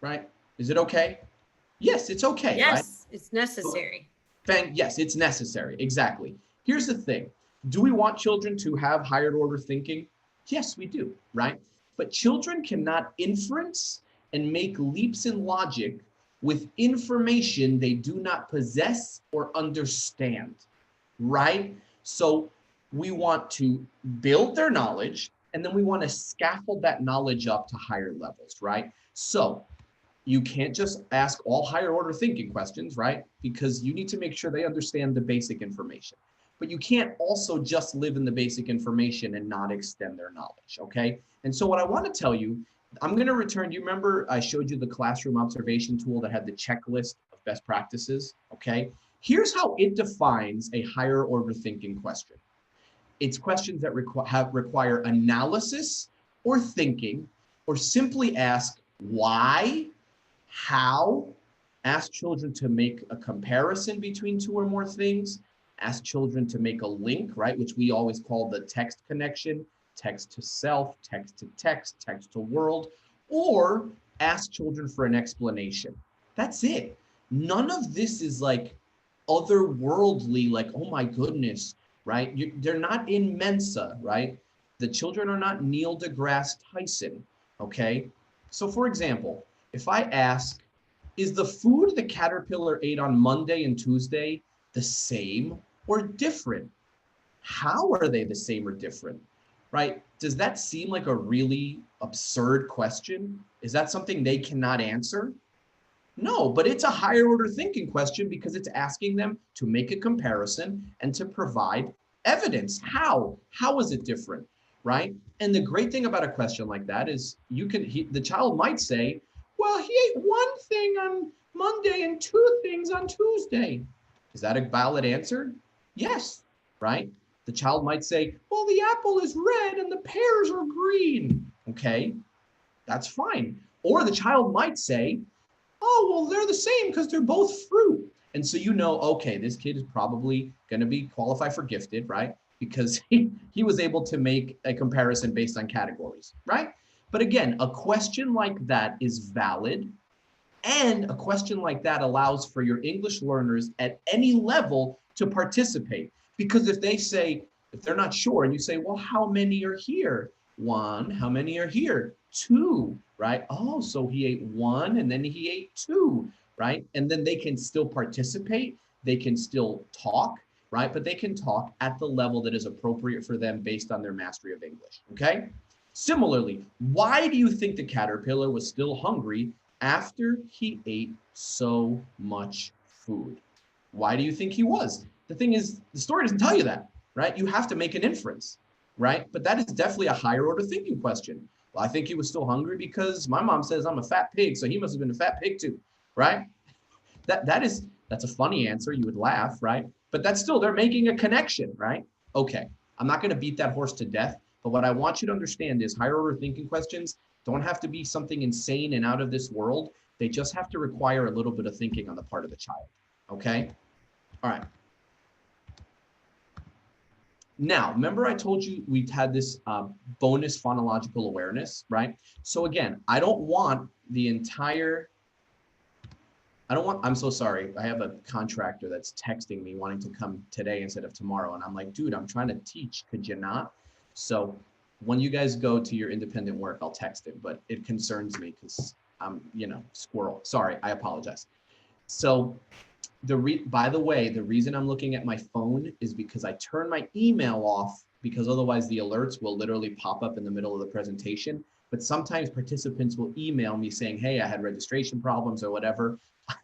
Right? Is it okay? Yes, it's okay, Yes, right? it's necessary. Yes, it's necessary, exactly. Here's the thing. Do we want children to have higher order thinking? Yes, we do, right? But children cannot inference and make leaps in logic with information they do not possess or understand, right? So we want to build their knowledge, and then we want to scaffold that knowledge up to higher levels, right? So you can't just ask all higher order thinking questions, right? Because you need to make sure they understand the basic information. But you can't also just live in the basic information and not extend their knowledge, okay? And so what I want to tell you, I'm going to return, you remember I showed you the classroom observation tool that had the checklist of best practices, okay? Here's how it defines a higher order thinking question. It's questions that require analysis or thinking, or simply ask why, how, ask children to make a comparison between 2 or more things, ask children to make a link, right, which we always call the text connection, text to self, text to text, text to world, or ask children for an explanation. That's it. None of this is like otherworldly, like, oh my goodness, right? They're not in Mensa, right? The children are not Neil deGrasse Tyson, okay? So for example, if I ask, is the food the caterpillar ate on Monday and Tuesday the same or different? How are they the same or different, right? Does that seem like a really absurd question? Is that something they cannot answer? No, but it's a higher order thinking question because it's asking them to make a comparison and to provide evidence. How is it different, right? And the great thing about a question like that is the child might say, well, he ate 1 thing on Monday and 2 things on Tuesday. Is that a valid answer? Yes, right? The child might say, well, the apple is red and the pears are green. Okay, that's fine. Or the child might say, oh, well, they're the same because they're both fruit. And so you know, okay, this kid is probably going to be qualified for gifted, right? Because he was able to make a comparison based on categories, right? But again, a question like that is valid. And a question like that allows for your English learners at any level to participate. Because if they're not sure and you say, well, how many are here? 1, how many are here? 2, right? Oh, so he ate 1 and then he ate 2, right? And then they can still participate. they can still talk, right? But they can talk at the level that is appropriate for them based on their mastery of English, okay? Similarly, why do you think the caterpillar was still hungry after he ate so much food? Why do you think he was? The thing is, the story doesn't tell you that, right? You have to make an inference, right? But that is definitely a higher order thinking question. Well, I think he was still hungry because my mom says I'm a fat pig, so he must have been a fat pig too, right? That's a funny answer. You would laugh, right? But that's still, they're making a connection, right? Okay, I'm not going to beat that horse to death, but what I want you to understand is higher order thinking questions don't have to be something insane and out of this world. They just have to require a little bit of thinking on the part of the child, okay? All right. Now, remember I told you we had this bonus phonological awareness, right? So again, I don't want the entire, I'm so sorry. I have a contractor that's texting me wanting to come today instead of tomorrow. And I'm like, dude, I'm trying to teach. Could you not? So when you guys go to your independent work, I'll text it, but it concerns me because I'm, squirrel. Sorry, I apologize. So by the way, the reason I'm looking at my phone is because I turn my email off because otherwise the alerts will literally pop up in the middle of the presentation. But sometimes participants will email me saying, hey, I had registration problems or whatever.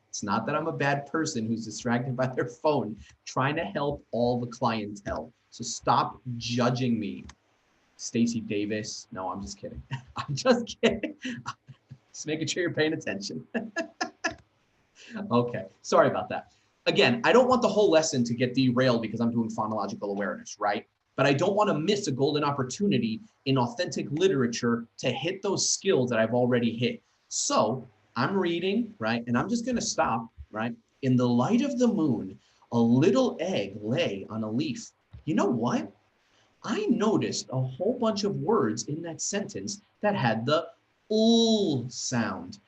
It's not that I'm a bad person who's distracted by their phone, trying to help all the clientele. So stop judging me. Stacy Davis. No, I'm just kidding. I'm just kidding. Just making sure you're paying attention. Okay, sorry about that. Again, I don't want the whole lesson to get derailed because I'm doing phonological awareness, right? But I don't want to miss a golden opportunity in authentic literature to hit those skills that I've already hit. So I'm reading, right? And I'm just going to stop, right? In the light of the moon, a little egg lay on a leaf. You know what? I noticed a whole bunch of words in that sentence that had the ul sound.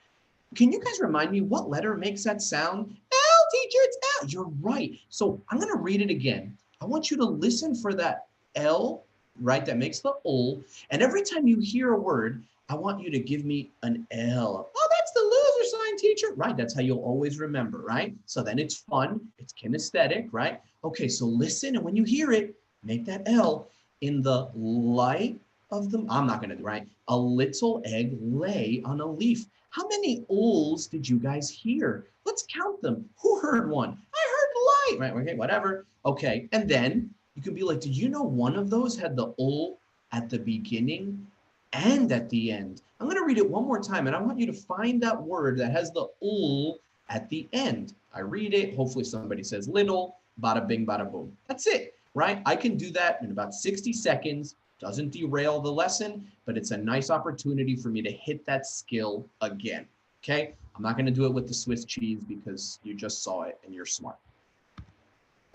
Can you guys remind me what letter makes that sound? L, teacher, it's L. You're right. So I'm going to read it again. I want you to listen for that L, right? That makes the ul. And every time you hear a word, I want you to give me an L. Oh, that's the loser sign, teacher. Right, that's how you'll always remember, right? So then it's fun, it's kinesthetic, right? Okay, so listen, and when you hear it, make that L in the light of the, I'm not gonna do, right? A little egg lay on a leaf. How many uls did you guys hear? Let's count them. Who heard one? I heard light, right? Okay, whatever. Okay, and then you can be like, did you know one of those had the ul at the beginning and at the end? I'm going to read it one more time, and I want you to find that word that has the ul at the end. I read it. Hopefully somebody says little, bada bing, bada boom. That's it, right? I can do that in about 60 seconds. Doesn't derail the lesson, but it's a nice opportunity for me to hit that skill again, okay? I'm not going to do it with the Swiss cheese because you just saw it and you're smart.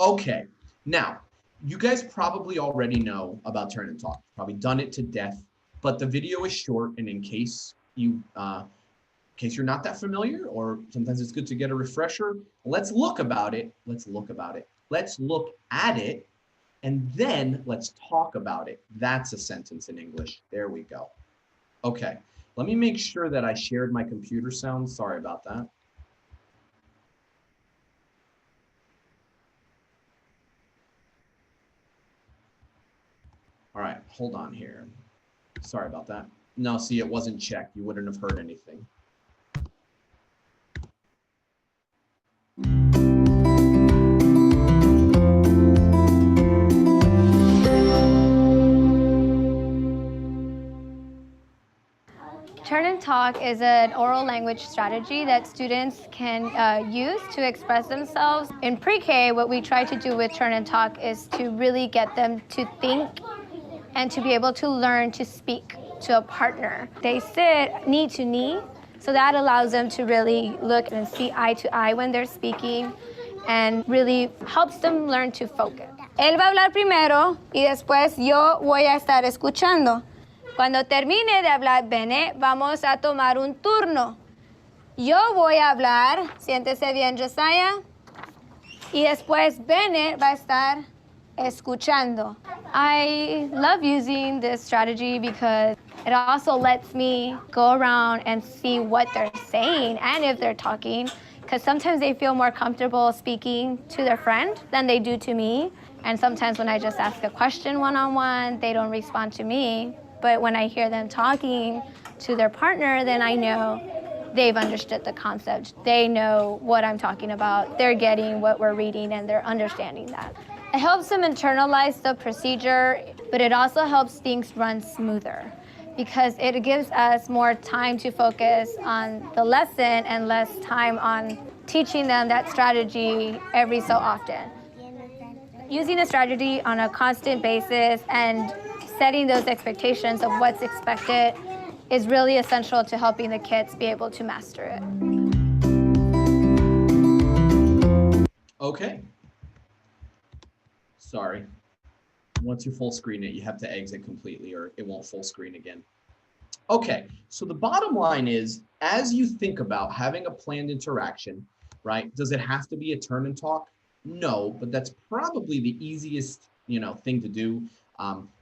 Okay, now, you guys probably already know about Turn and Talk, probably done it to death. But the video is short, and in case you're not that familiar, or sometimes it's good to get a refresher, let's look about it. Let's look at it, and then let's talk about it. That's a sentence in English. There we go. Okay, let me make sure that I shared my computer sound. Sorry about that. All right, hold on here. Sorry about that. No, see, it wasn't checked. You wouldn't have heard anything. Turn and Talk is an oral language strategy that students can use to express themselves. In pre-K, what we try to do with Turn and Talk is to really get them to think and to be able to learn to speak to a partner. They sit knee to knee, so that allows them to really look and see eye to eye when they're speaking and really helps them learn to focus. Él va a hablar primero y después yo voy a estar escuchando. Cuando termine de hablar Bene, vamos a tomar un turno. Yo voy a hablar, siéntese bien Josiah, y después Bene va a estar escuchando. I love using this strategy because it also lets me go around and see what they're saying and if they're talking, because sometimes they feel more comfortable speaking to their friend than they do to me. And sometimes when I just ask a question one-on-one, they don't respond to me. But when I hear them talking to their partner, then I know they've understood the concept. They know what I'm talking about. They're getting what we're reading and they're understanding that. It helps them internalize the procedure, but it also helps things run smoother because it gives us more time to focus on the lesson and less time on teaching them that strategy every so often. Using a strategy on a constant basis and setting those expectations of what's expected is really essential to helping the kids be able to master it. Okay. Sorry. Once you full screen it, you have to exit completely or it won't full screen again. Okay, so the bottom line is, as you think about having a planned interaction, right, does it have to be a turn and talk? No, but that's probably the easiest, thing to do.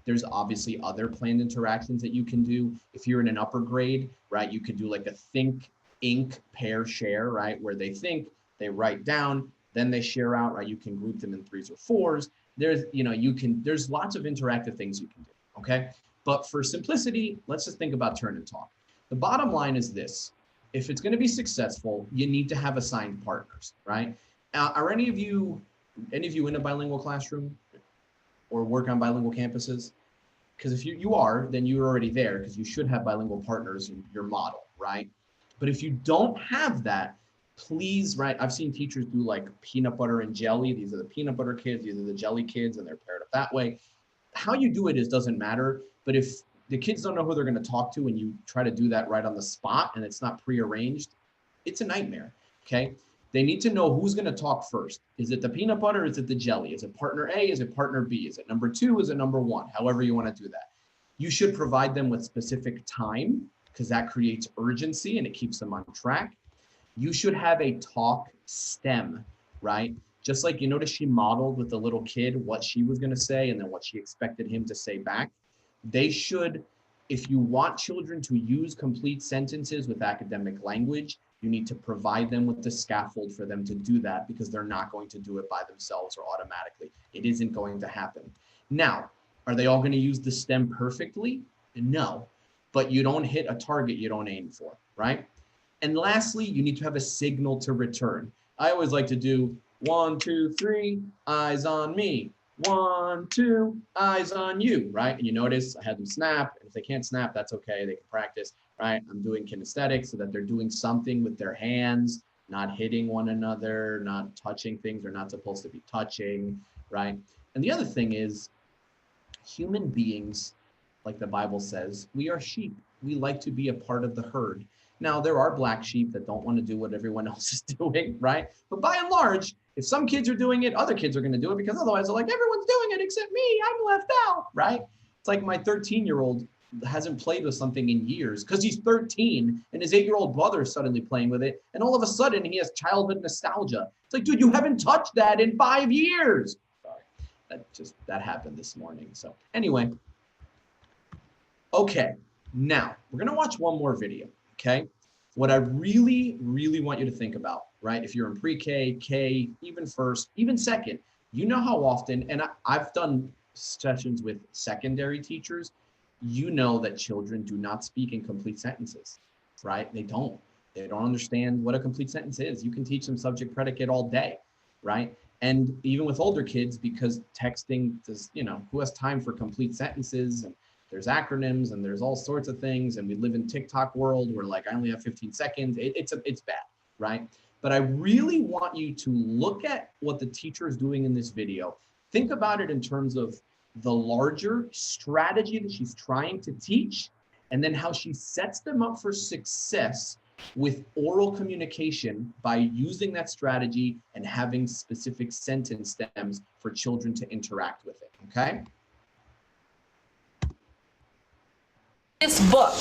There's obviously other planned interactions that you can do. If you're in an upper grade, right, you could do like a think, ink, pair, share, right, where they think, they write down, then they share out, right? You can group them in 3s or 4s. There's, there's lots of interactive things you can do, okay? But for simplicity, let's just think about turn and talk. The bottom line is this: if it's going to be successful, you need to have assigned partners, right? Are any of you in a bilingual classroom or work on bilingual campuses? Because if you are, then you're already there because you should have bilingual partners in your model, right? But if you don't have that, please, right? I've seen teachers do like peanut butter and jelly. These are the peanut butter kids, these are the jelly kids, and they're paired up that way. How you do it doesn't matter. But if the kids don't know who they're going to talk to and you try to do that right on the spot and it's not prearranged, it's a nightmare, okay? They need to know who's going to talk first. Is it the peanut butter? Is it the jelly? Is it partner A? Is it partner B? Is it number 2? Is it number 1? However you want to do that. You should provide them with specific time because that creates urgency and it keeps them on track. You should have a talk stem, right? Just like, notice she modeled with the little kid what she was going to say and then what she expected him to say back. They should, if you want children to use complete sentences with academic language, you need to provide them with the scaffold for them to do that because they're not going to do it by themselves or automatically. It isn't going to happen. Now, are they all going to use the stem perfectly? No, but you don't hit a target you don't aim for, right? And lastly, you need to have a signal to return. I always like to do 1, 2, 3, eyes on me. 1, 2, eyes on you, right? And you notice I had them snap. If they can't snap, that's okay. They can practice, right? I'm doing kinesthetics so that they're doing something with their hands, not hitting one another, not touching things they're not supposed to be touching, right? And the other thing is, human beings, like the Bible says, we are sheep. We like to be a part of the herd. Now, there are black sheep that don't want to do what everyone else is doing, right? But by and large, if some kids are doing it, other kids are going to do it because otherwise they're like, everyone's doing it except me, I'm left out, right? It's like my 13-year-old hasn't played with something in years because he's 13 and his 8-year-old brother is suddenly playing with it. And all of a sudden he has childhood nostalgia. It's like, dude, you haven't touched that in 5 years. Sorry, that happened this morning. So anyway, okay, now we're going to watch one more video. Okay, what I really, really want you to think about, right? If you're in pre-K, K, even first, even second, you know how often, and I've done sessions with secondary teachers, you know that children do not speak in complete sentences, right? They don't understand what a complete sentence is. You can teach them subject predicate all day, right? And even with older kids, because texting does, who has time for complete sentences, and there's acronyms and there's all sorts of things. And we live in TikTok world where like, I only have 15 seconds. It's bad, right? But I really want you to look at what the teacher is doing in this video. Think about it in terms of the larger strategy that she's trying to teach, and then how she sets them up for success with oral communication by using that strategy and having specific sentence stems for children to interact with it, okay? This book,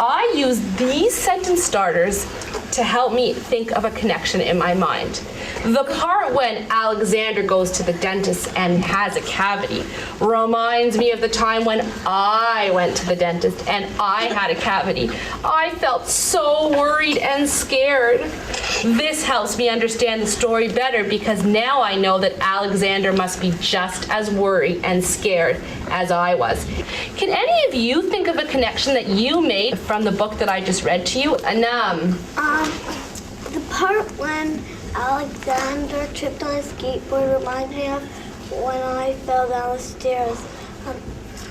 I use these sentence starters to to help me think of a connection in my mind. The part when Alexander goes to the dentist and has a cavity reminds me of the time when I went to the dentist and I had a cavity. I felt so worried and scared. This helps me understand the story better because now I know that Alexander must be just as worried and scared as I was. Can any of you think of a connection that you made from the book that I just read to you? Anam. The part when Alexander tripped on his skateboard reminds me of when I fell down the stairs.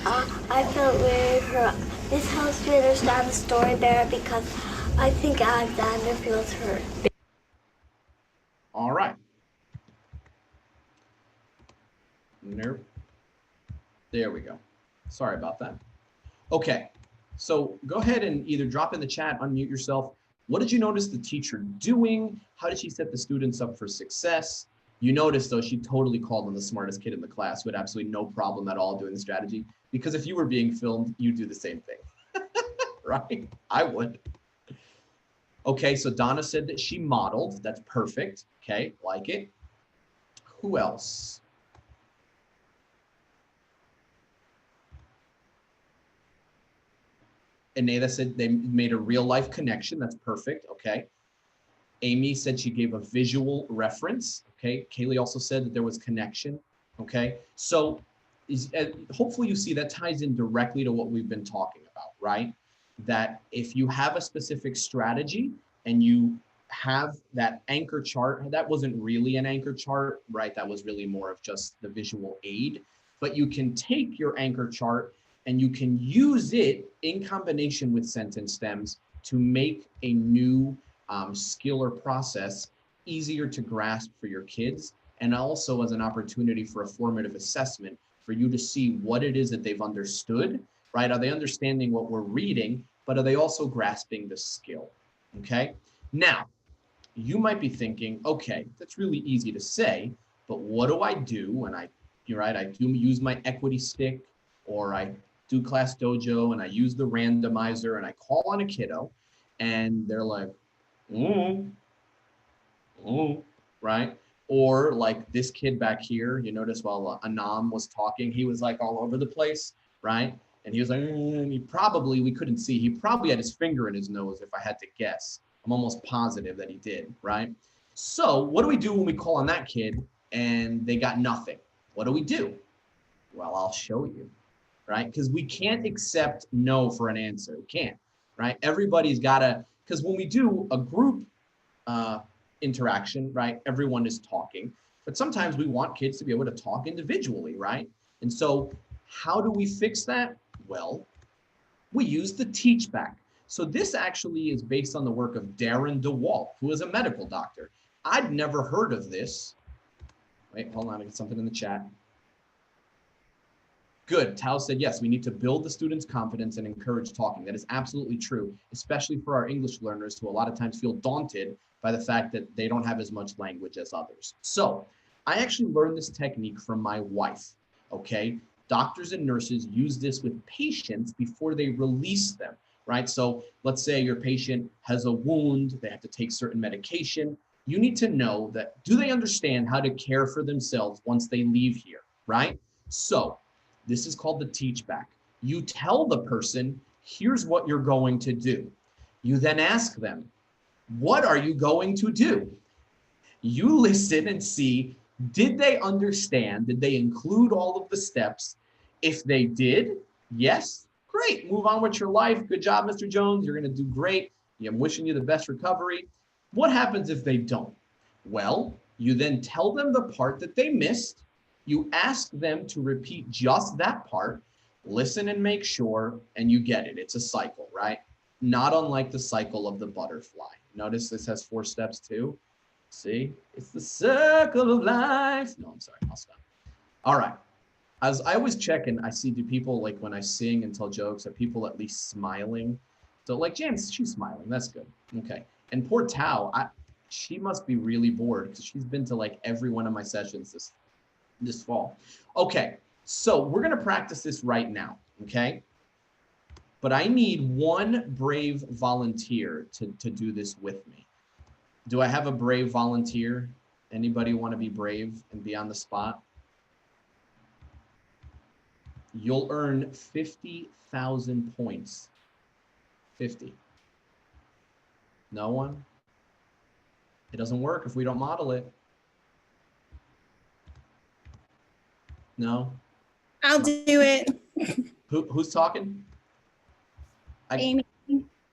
I felt really hurt. This helps me understand the story better because I think Alexander feels hurt. All right. Nope. There we go. Sorry about that. Okay, so go ahead and either drop in the chat, unmute yourself. What did you notice the teacher doing? How did she set the students up for success? You notice though, she totally called him the smartest kid in the class who had absolutely no problem at all doing the strategy, because if you were being filmed, you'd do the same thing, right? I would. Okay, so Donna said that she modeled. That's perfect. Okay, like it. Who else? Aneda said they made a real life connection. That's perfect. Okay. Amy said she gave a visual reference. Okay. Kaylee also said that there was connection. Okay. So hopefully you see that ties in directly to what we've been talking about, right? That if you have a specific strategy and you have that anchor chart, that wasn't really an anchor chart, right? That was really more of just the visual aid, but you can take your anchor chart and you can use it in combination with sentence stems to make a new skill or process easier to grasp for your kids, and also as an opportunity for a formative assessment for you to see what it is that they've understood, right? Are they understanding what we're reading, but are they also grasping the skill, okay? Now, you might be thinking, okay, that's really easy to say, but what do I do when I do use my equity stick, or I do Class Dojo and I use the randomizer and I call on a kiddo and they're like, right? Or like this kid back here, you notice while Anam was talking, he was like all over the place, right? And he was like, we couldn't see. He probably had his finger in his nose if I had to guess. I'm almost positive that he did, right? So what do we do when we call on that kid and they got nothing? What do we do? Well, I'll show you. Right? Because we can't accept no for an answer. We can't, right? Everybody's got to, because when we do a group interaction, right, everyone is talking, but sometimes we want kids to be able to talk individually, right? And so how do we fix that? Well, we use the teach back. So this actually is based on the work of Darren DeWalt, who is a medical doctor. I'd never heard of this. Wait, hold on, I get something in the chat. Good. Tao said, yes, we need to build the students' confidence and encourage talking. That is absolutely true, especially for our English learners who a lot of times feel daunted by the fact that they don't have as much language as others. So I actually learned this technique from my wife, okay? Doctors and nurses use this with patients before they release them, right? So let's say your patient has a wound, they have to take certain medication. You need to know that, do they understand how to care for themselves once they leave here, right? So this is called the teach back. You tell the person, here's what you're going to do. You then ask them, what are you going to do? You listen and see, did they understand? Did they include all of the steps? If they did, yes, great. Move on with your life. Good job, Mr. Jones. You're going to do great. I'm wishing you the best recovery. What happens if they don't? Well, you then tell them the part that they missed. You ask them to repeat just that part, listen and make sure, and you get it. It's a cycle, right? Not unlike the cycle of the butterfly. Notice this has 4 steps too. See, it's the circle of life. No, I'm sorry, I'll stop. All right. As I always check and I see, do people, like when I sing and tell jokes, are people at least smiling? So like James, she's smiling, that's good. Okay, and poor Tao, she must be really bored because she's been to like every one of my sessions this fall. Okay, so we're gonna practice this right now, okay? But I need one brave volunteer to do this with me. Do I have a brave volunteer? Anybody want to be brave and be on the spot? You'll earn 50,000 points. 50. No one? It doesn't work if we don't model it. No? I'll do it. Who's talking? Amy.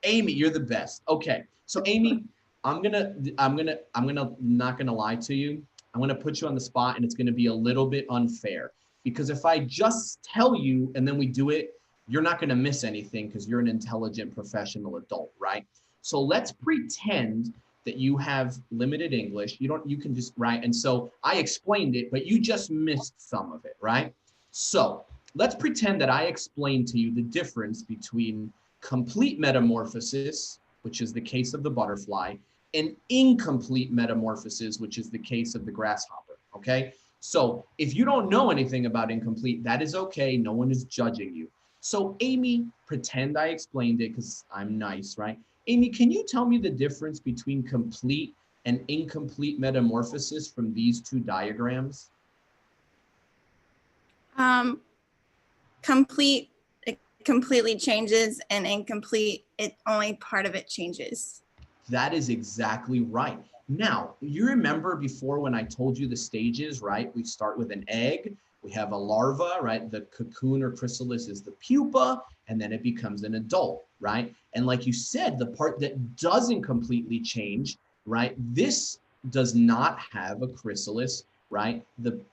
Amy, you're the best. Okay. So Amy, I'm not gonna lie to you. I'm gonna put you on the spot and it's gonna be a little bit unfair because if I just tell you and then we do it, you're not gonna miss anything because you're an intelligent professional adult, right? So let's pretend that you have limited English. You can just, right? And so I explained it, but you just missed some of it, right? So let's pretend that I explained to you the difference between complete metamorphosis, which is the case of the butterfly, and incomplete metamorphosis, which is the case of the grasshopper, okay? So if you don't know anything about incomplete, that is okay. No one is judging you. So Amy, pretend I explained it because I'm nice, right? Amy, can you tell me the difference between complete and incomplete metamorphosis from these two diagrams? Complete, it completely changes, and incomplete, it only part of it changes. That is exactly right. Now, you remember before when I told you the stages, right? We start with an egg, we have a larva, right? The cocoon or chrysalis is the pupa, and then it becomes an adult, right? And like you said, the part that doesn't completely change, right? This does not have a chrysalis, right?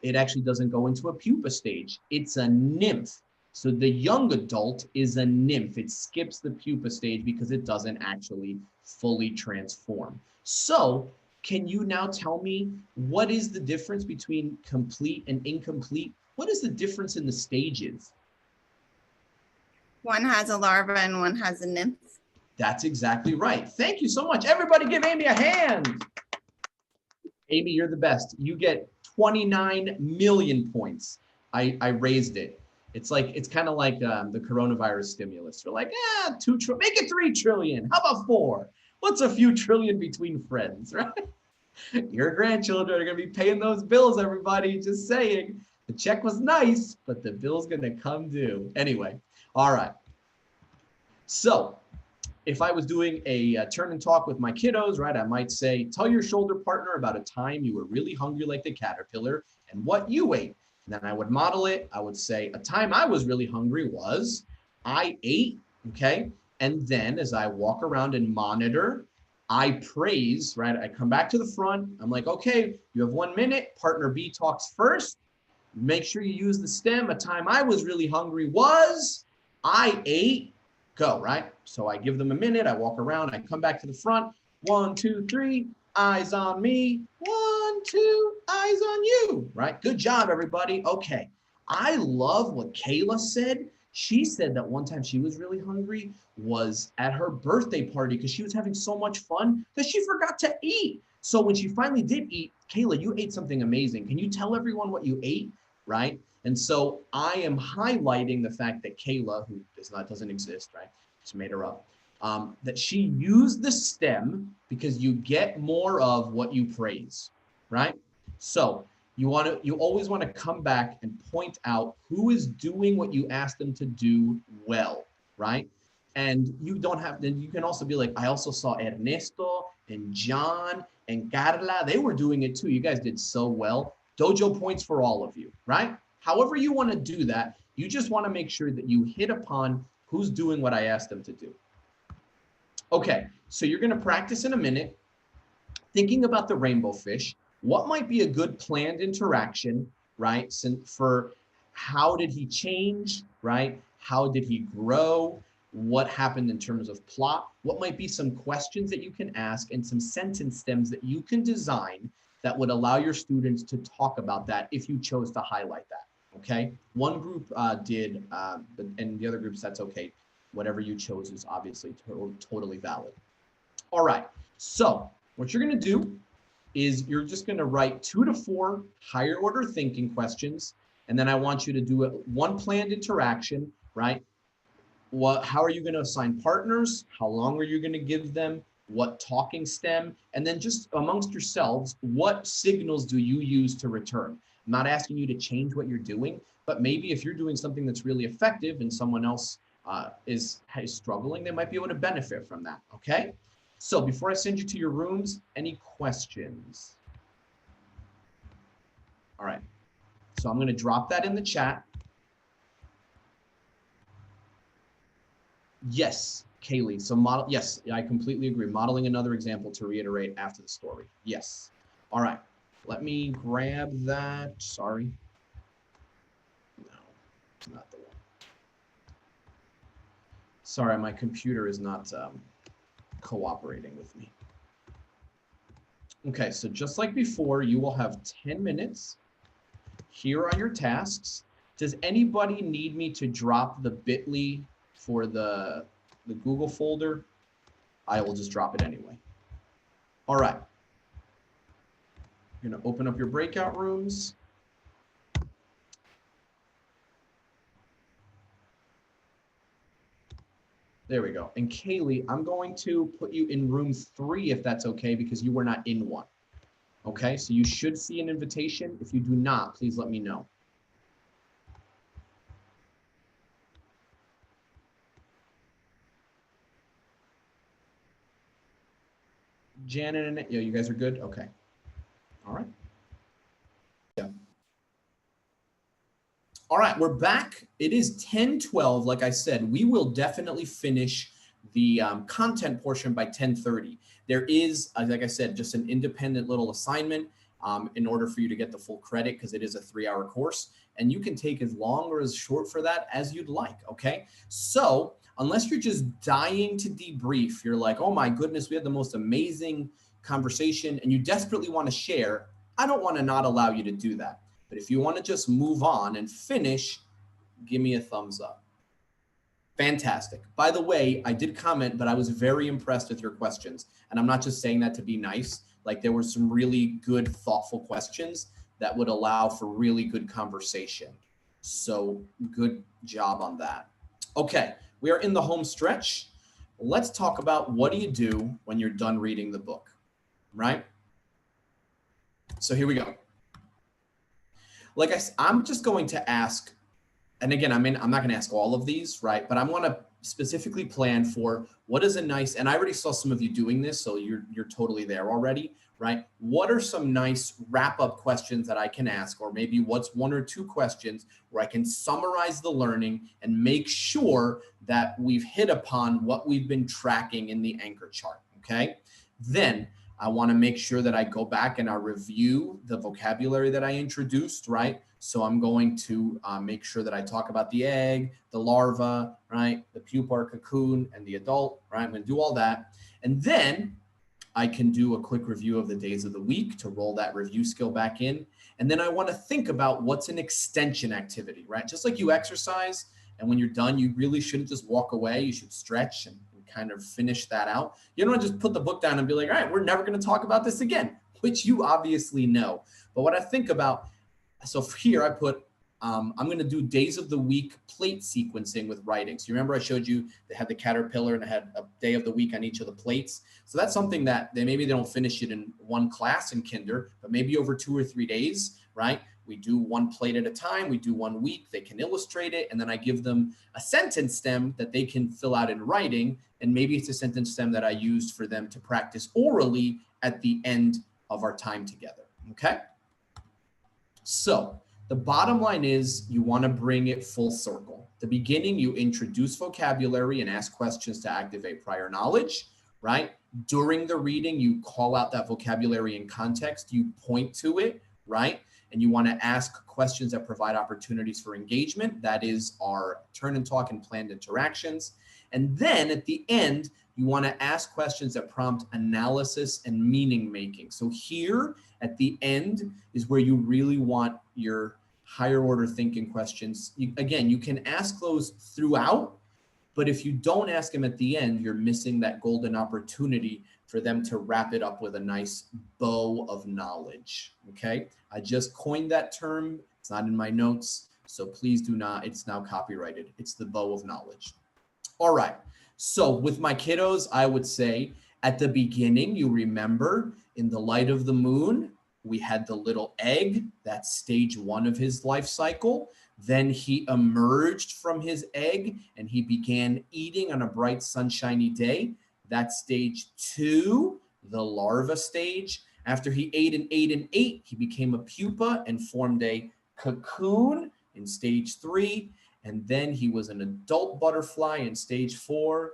It actually doesn't go into a pupa stage. It's a nymph. So the young adult is a nymph. It skips the pupa stage because it doesn't actually fully transform. So can you now tell me what is the difference between complete and incomplete? What is the difference in the stages? One has a larva and one has a nymph. That's exactly right. Thank you so much. Everybody give Amy a hand. Amy, you're the best. You get 29 million points. I raised it. It's kind of like the coronavirus stimulus. We're like, 2 trillion, make it 3 trillion. How about 4? What's a few trillion between friends, right? Your grandchildren are going to be paying those bills, everybody. Just saying. The check was nice, but the bill's going to come due. Anyway, all right. So if I was doing a turn and talk with my kiddos, right, I might say, tell your shoulder partner about a time you were really hungry like the caterpillar and what you ate. And then I would model it. I would say a time I was really hungry was I ate, okay? And then as I walk around and monitor, I praise, right? I come back to the front. I'm like, okay, you have 1 minute. Partner B talks first. Make sure you use the stem. A time I was really hungry was I ate. Go, right? So I give them a minute. I walk around. I come back to the front. 1, 2, 3. Eyes on me. 1, 2. Eyes on you. Right? Good job, everybody. Okay. I love what Kayla said. She said that one time she was really hungry was at her birthday party because she was having so much fun that she forgot to eat. So when she finally did eat, Kayla, you ate something amazing. Can you tell everyone what you ate? Right? And so I am highlighting the fact that Kayla, who doesn't exist, right? Just made her up, that she used the stem because you get more of what you praise, right? So you always want to come back and point out who is doing what you asked them to do well, right? And you can also be like, I also saw Ernesto and John and Carla. They were doing it too. You guys did so well. Dojo points for all of you, right? However you want to do that, you just want to make sure that you hit upon who's doing what I asked them to do. Okay, so you're going to practice in a minute, thinking about the rainbow fish. What might be a good planned interaction, right? For how did he change, right? How did he grow? What happened in terms of plot? What might be some questions that you can ask and some sentence stems that you can design that would allow your students to talk about that if you chose to highlight that, okay? One group did, and the other groups, that's okay. Whatever you chose is obviously totally valid. All right, so what you're gonna do is you're just gonna write 2 to 4 higher order thinking questions, and then I want you to do one planned interaction, right? How are you gonna assign partners? How long are you gonna give them? what talking stem, and then just amongst yourselves, what signals do you use to return? I'm not asking you to change what you're doing, but maybe if you're doing something that's really effective and someone else is struggling, they might be able to benefit from that, okay? So before I send you to your rooms, any questions? All right, so I'm gonna drop that in the chat. Yes, Kaylee, so model, yes, I completely agree. Modeling another example to reiterate after the story, yes. All right, let me grab that, sorry. No, it's not the one. Sorry, my computer is not cooperating with me. Okay, so just like before, you will have 10 minutes. Here are your tasks. Does anybody need me to drop the bit.ly for the Google folder? I will just drop it anyway. All right. You're gonna open up your breakout rooms. There we go. And Kaylee, I'm going to put you in room 3 if that's okay, because you were not in one. Okay, so you should see an invitation. If you do not, please let me know. Janet and yeah, you guys are good? Okay. All right. Yeah. All right, we're back. It is 10:12. Like I said, we will definitely finish the content portion by 10:30. There is, like I said, just an independent little assignment in order for you to get the full credit, because it is a 3-hour course, and you can take as long or as short for that as you'd like, okay? So unless you're just dying to debrief, you're like, oh my goodness, we had the most amazing conversation, and you desperately want to share, I don't want to not allow you to do that. But if you want to just move on and finish, give me a thumbs up. Fantastic. By the way, I did comment, but I was very impressed with your questions. And I'm not just saying that to be nice. Like, there were some really good, thoughtful questions that would allow for really good conversation. So good job on that. Okay, we are in the home stretch. Let's talk about what do you do when you're done reading the book, right? So here we go. Like I'm just going to ask, and again, I'm not going to ask all of these, right? But I want to specifically plan for what is a nice, and I already saw some of you doing this, so you're totally there already, right? What are some nice wrap-up questions that I can ask, or maybe what's 1 or 2 questions where I can summarize the learning and make sure that we've hit upon what we've been tracking in the anchor chart, okay? Then I want to make sure that I go back and I review the vocabulary that I introduced, right? So I'm going to make sure that I talk about the egg, the larva, right? The pupa or cocoon, and the adult, right? I'm going to do all that. And then I can do a quick review of the days of the week to roll that review skill back in. And then I want to think about what's an extension activity, right? Just like you exercise, and when you're done, you really shouldn't just walk away. You should stretch and kind of finish that out. You don't just put the book down and be like, all right, we're never going to talk about this again, which you obviously know. But what I think about, so here I put, I'm going to do days of the week plate sequencing with writing. So you remember I showed you they had the caterpillar and I had a day of the week on each of the plates. So that's something that maybe they don't finish it in one class in kinder, but maybe over 2 or 3 days, right? We do one plate at a time. We do 1 week. They can illustrate it. And then I give them a sentence stem that they can fill out in writing. And maybe it's a sentence stem that I used for them to practice orally at the end of our time together. Okay. So the bottom line is you want to bring it full circle. At the beginning, you introduce vocabulary and ask questions to activate prior knowledge, right? During the reading, you call out that vocabulary in context. You point to it, right? And you want to ask questions that provide opportunities for engagement. That is our turn and talk and planned interactions. And then at the end, you want to ask questions that prompt analysis and meaning making. So here at the end is where you really want your higher order thinking questions. Again, you can ask those throughout, but if you don't ask them at the end, you're missing that golden opportunity for them to wrap it up with a nice bow of knowledge, okay? I just coined that term. It's not in my notes, so please do not, it's now copyrighted. It's the bow of knowledge. All right, so with my kiddos, I would say At the beginning, you remember, in the light of the moon, we had the little egg. That's stage 1 of his life cycle. Then he emerged from his egg and he began eating on a bright, sunshiny day. That's stage 2, the larva stage. After he ate and ate and ate, he became a pupa and formed a cocoon in stage 3. And then he was an adult butterfly in stage 4.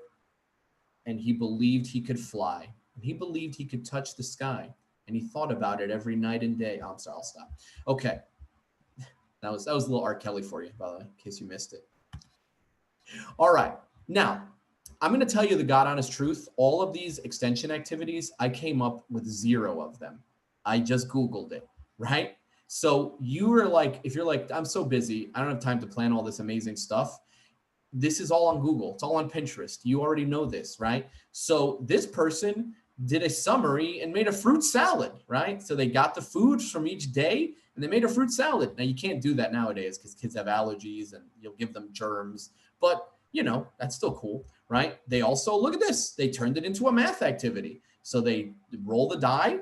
And he believed he could fly. And he believed he could touch the sky. And he thought about it every night and day. Oh, I'm sorry, I'll stop. Okay. That was a little R. Kelly for you, by the way, in case you missed it. All right. Now, I'm going to tell you the God honest truth. All of these extension activities, I came up with 0 of them. I just Googled it, right? So you were like, if you're like, I'm so busy, I don't have time to plan all this amazing stuff. This is all on Google. It's all on Pinterest. You already know this, right? So this person did a summary and made a fruit salad, right? So they got the foods from each day and they made a fruit salad. Now you can't do that nowadays because kids have allergies and you'll give them germs, but you know, that's still cool, right? They also, look at this, they turned it into a math activity. So they roll the die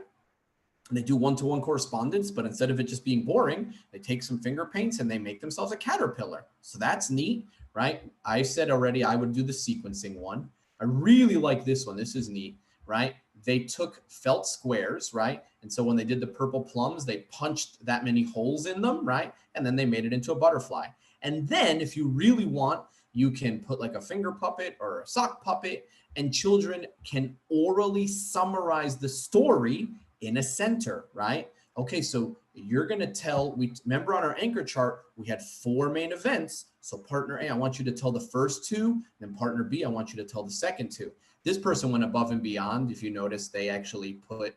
and they do one-to-one correspondence, but instead of it just being boring, they take some finger paints and they make themselves a caterpillar. So that's neat, right? I said already I would do the sequencing one. I really like this one. This is neat, right? They took felt squares, right? And so when they did the purple plums, they punched that many holes in them, right? And then they made it into a butterfly. And then if you really want, you can put like a finger puppet or a sock puppet, and children can orally summarize the story in a center, right? Okay, so you're going to tell, we remember on our anchor chart, we had 4 main events. So partner A, I want you to tell the first 2, then partner B, I want you to tell the second 2. This person went above and beyond. If you notice, they actually put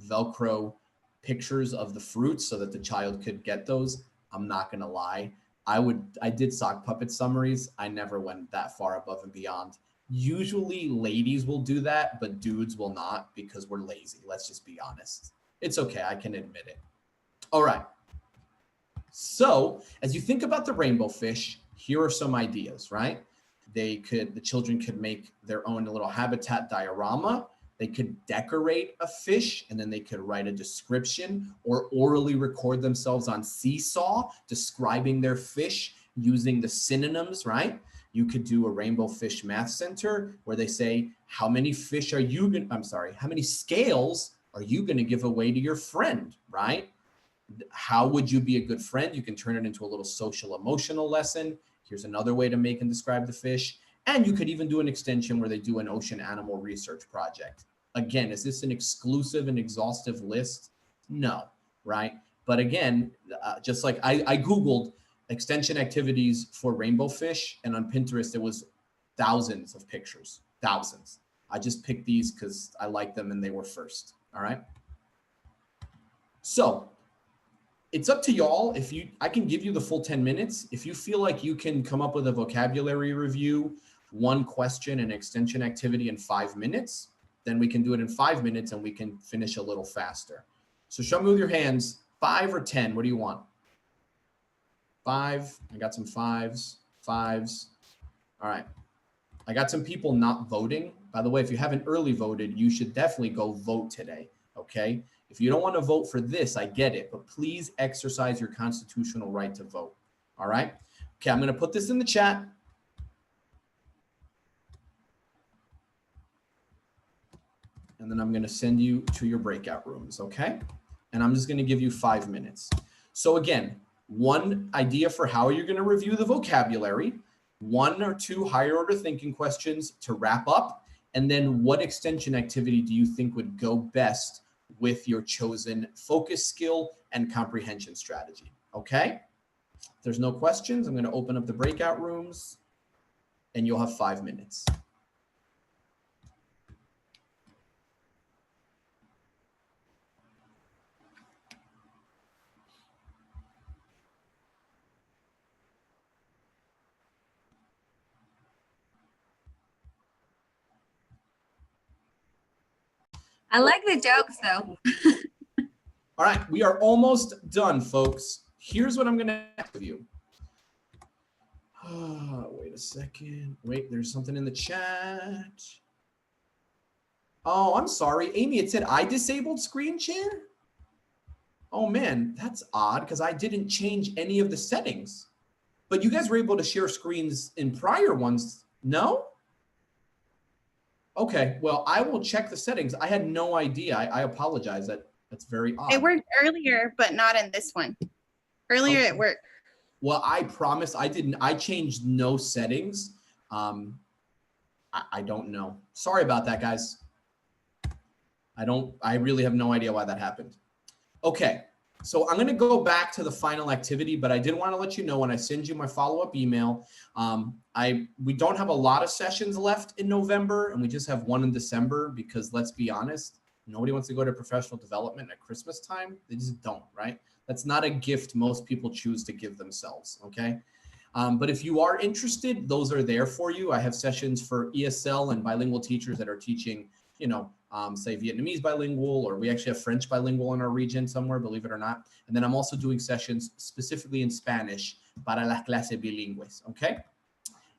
Velcro pictures of the fruits so that the child could get those. I'm not going to lie. I did sock puppet summaries. I never went that far above and beyond. Usually ladies will do that, but dudes will not because we're lazy. Let's just be honest. It's okay. I can admit it. All right. So as you think about the rainbow fish, here are some ideas, right? The children could make their own little habitat diorama. They could decorate a fish and then they could write a description or orally record themselves on Seesaw describing their fish using the synonyms, right? You could do a Rainbow Fish Math Center where they say, how many fish are you going to, how many scales are you going to give away to your friend, right? How would you be a good friend? You can turn it into a little social emotional lesson. Here's another way to make and describe the fish. And you could even do an extension where they do an ocean animal research project. Again, is this an exclusive and exhaustive list? No, right? But again, just like I Googled extension activities for rainbow fish, and on Pinterest, there was thousands of pictures, thousands. I just picked these because I like them and they were first, all right? So it's up to y'all. I can give you the full 10 minutes. If you feel like you can come up with a vocabulary review, 1 question and extension activity in 5 minutes, then we can do it in 5 minutes and we can finish a little faster. So show me with your hands, 5 or 10, what do you want? 5, I got some 5s. All right, I got some people not voting. By the way, if you haven't early voted, you should definitely go vote today, okay? If you don't want to vote for this, I get it, but please exercise your constitutional right to vote, all right? Okay, I'm going to put this in the chat. And then I'm going to send you to your breakout rooms, okay? And I'm just going to give you 5 minutes. So again, 1 idea for how you're going to review the vocabulary, 1 or 2 higher order thinking questions to wrap up, and then what extension activity do you think would go best with your chosen focus skill and comprehension strategy, okay? If there's no questions, I'm going to open up the breakout rooms and you'll have 5 minutes. I like the jokes though. All right, we are almost done, folks. Here's what I'm going to ask of you. Wait a second. Wait, there's something in the chat. Oh, I'm sorry. Amy, it said I disabled screen share? Oh man, that's odd because I didn't change any of the settings. But you guys were able to share screens in prior ones, no? Okay, well, I will check the settings. I had no idea. I apologize. That's very odd. It worked earlier, but not in this one. Earlier Okay. it worked. Well, I promise I didn't. I changed no settings. I don't know. Sorry about that, guys. I really have no idea why that happened. Okay, so I'm going to go back to the final activity, but I did want to let you know when I send you my follow-up email, we don't have a lot of sessions left in November, and we just have one in December because let's be honest, nobody wants to go to professional development at Christmas time. They just don't, right? That's not a gift most people choose to give themselves, okay? But if you are interested, those are there for you. I have sessions for ESL and bilingual teachers that are teaching, say Vietnamese bilingual, or we actually have French bilingual in our region somewhere, believe it or not. And then I'm also doing sessions specifically in Spanish para las clases bilingües, okay?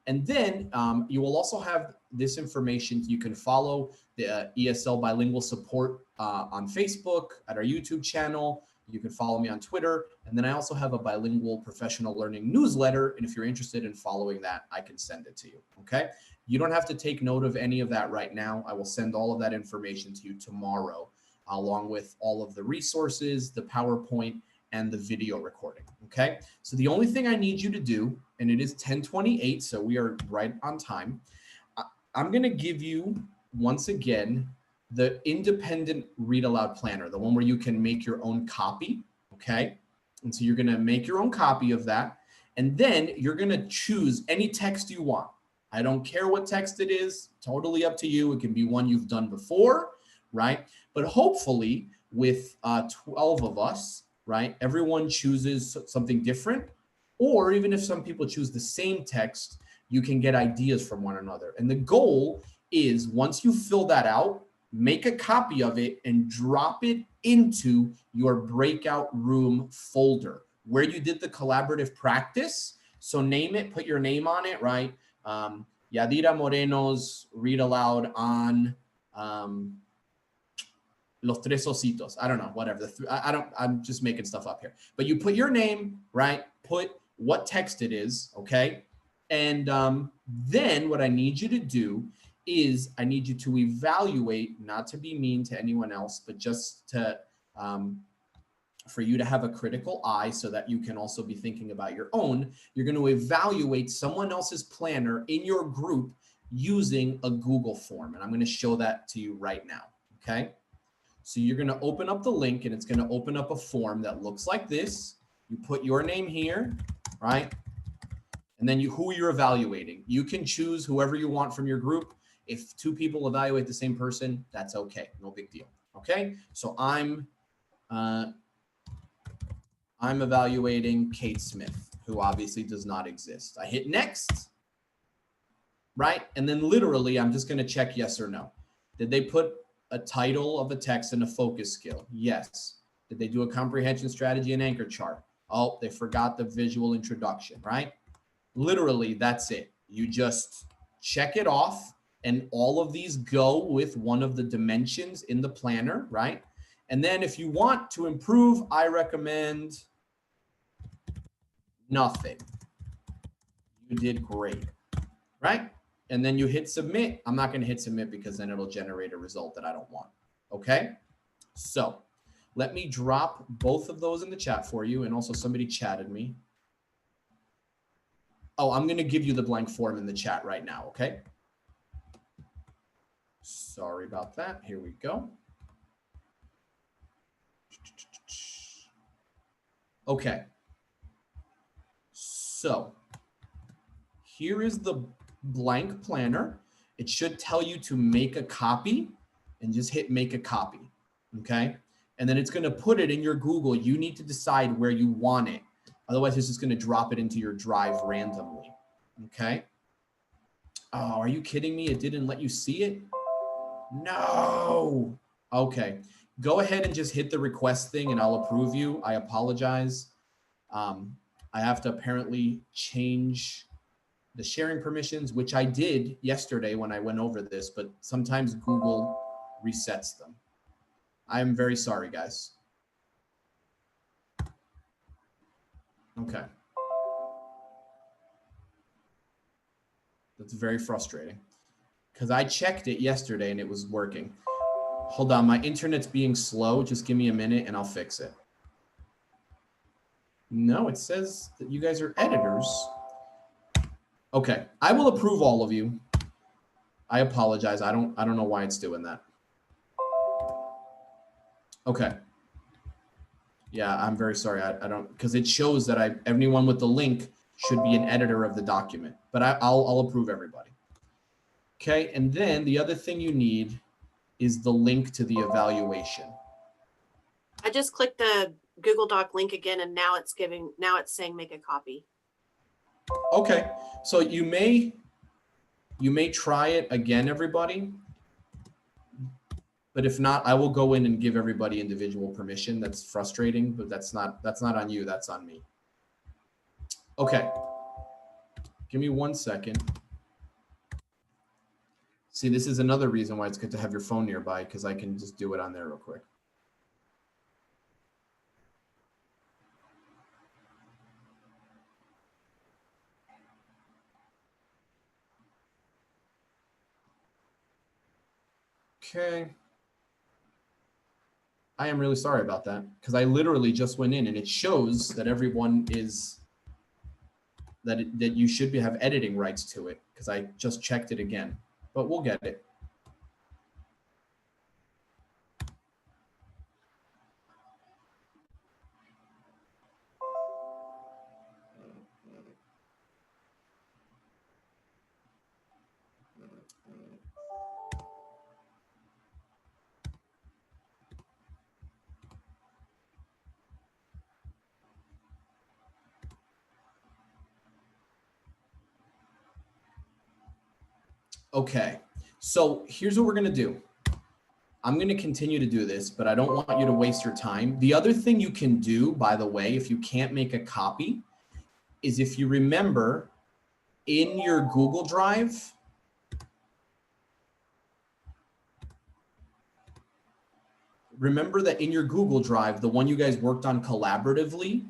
And then you will also have this information. You can follow the ESL bilingual support on Facebook, at our YouTube channel. You can follow me on Twitter. And then I also have a bilingual professional learning newsletter. And if you're interested in following that, I can send it to you, okay? You don't have to take note of any of that right now. I will send all of that information to you tomorrow, along with all of the resources, the PowerPoint, and the video recording, okay? So the only thing I need you to do, and it is 10:28, so we are right on time. I'm gonna give you, once again, the independent read aloud planner, the one where you can make your own copy, okay? And so you're gonna make your own copy of that, and then you're gonna choose any text you want. I don't care what text it is, totally up to you. It can be one you've done before, right? But hopefully with 12 of us, right, everyone chooses something different, or even if some people choose the same text, you can get ideas from one another. And the goal is once you fill that out, make a copy of it and drop it into your breakout room folder where you did the collaborative practice. So name it, put your name on it, right? Yadira Moreno's read aloud on Los Tres Ositos. I don't know, whatever. I'm just making stuff up here. But you put your name, right? Put what text it is, okay? And then what I need you to do is I need you to evaluate, not to be mean to anyone else, but just to for you to have a critical eye so that you can also be thinking about your own. You're going to evaluate someone else's planner in your group using a Google form. And I'm going to show that to you right now, okay? So you're going to open up the link and it's going to open up a form that looks like this. You put your name here, right? And then who you're evaluating. You can choose whoever you want from your group. If two people evaluate the same person, that's okay. No big deal. Okay. So I'm evaluating Kate Smith, who obviously does not exist. I hit next, right? And then literally, I'm just going to check yes or no. Did they put a title of a text and a focus skill? Yes. Did they do a comprehension strategy and anchor chart? Oh, they forgot the visual introduction, right? Literally, that's it. You just check it off, and all of these go with one of the dimensions in the planner, right? And then if you want to improve, I recommend nothing. You did great, right? And then you hit submit. I'm not going to hit submit because then it'll generate a result that I don't want, okay? So let me drop both of those in the chat for you, and also somebody chatted me. Oh, I'm going to give you the blank form in the chat right now, okay? Sorry about that. Here we go. Okay. So here is the blank planner. It should tell you to make a copy and just hit make a copy, okay? And then it's going to put it in your Google. You need to decide where you want it. Otherwise, it's just going to drop it into your drive randomly, okay? Oh, are you kidding me? It didn't let you see it? No. Okay. Go ahead and just hit the request thing and I'll approve you. I apologize. I have to apparently change the sharing permissions, which I did yesterday when I went over this, but sometimes Google resets them. I am very sorry, guys. Okay. That's very frustrating because I checked it yesterday and it was working. Hold on, my internet's being slow. Just give me a minute and I'll fix it. No, it says that you guys are editors. Okay, I will approve all of you. I apologize. I don't know why it's doing that. Okay. Yeah, I'm very sorry. I don't, because it shows that anyone with the link should be an editor of the document, but I'll approve everybody. Okay, and then the other thing you need is the link to the evaluation. I just clicked the Google Doc link again, and now it's saying make a copy. Okay, so you may try it again, everybody. But if not, I will go in and give everybody individual permission. That's frustrating, but that's not on you, that's on me. Okay, give me 1 second. See, this is another reason why it's good to have your phone nearby, because I can just do it on there real quick. Okay. I am really sorry about that because I literally just went in and it shows that everyone is, that you should have editing rights to it because I just checked it again, but we'll get it. Okay, so here's what we're gonna do. I'm gonna continue to do this, but I don't want you to waste your time. The other thing you can do, by the way, if you can't make a copy, is if you remember in your Google Drive, remember that in your Google Drive, the one you guys worked on collaboratively,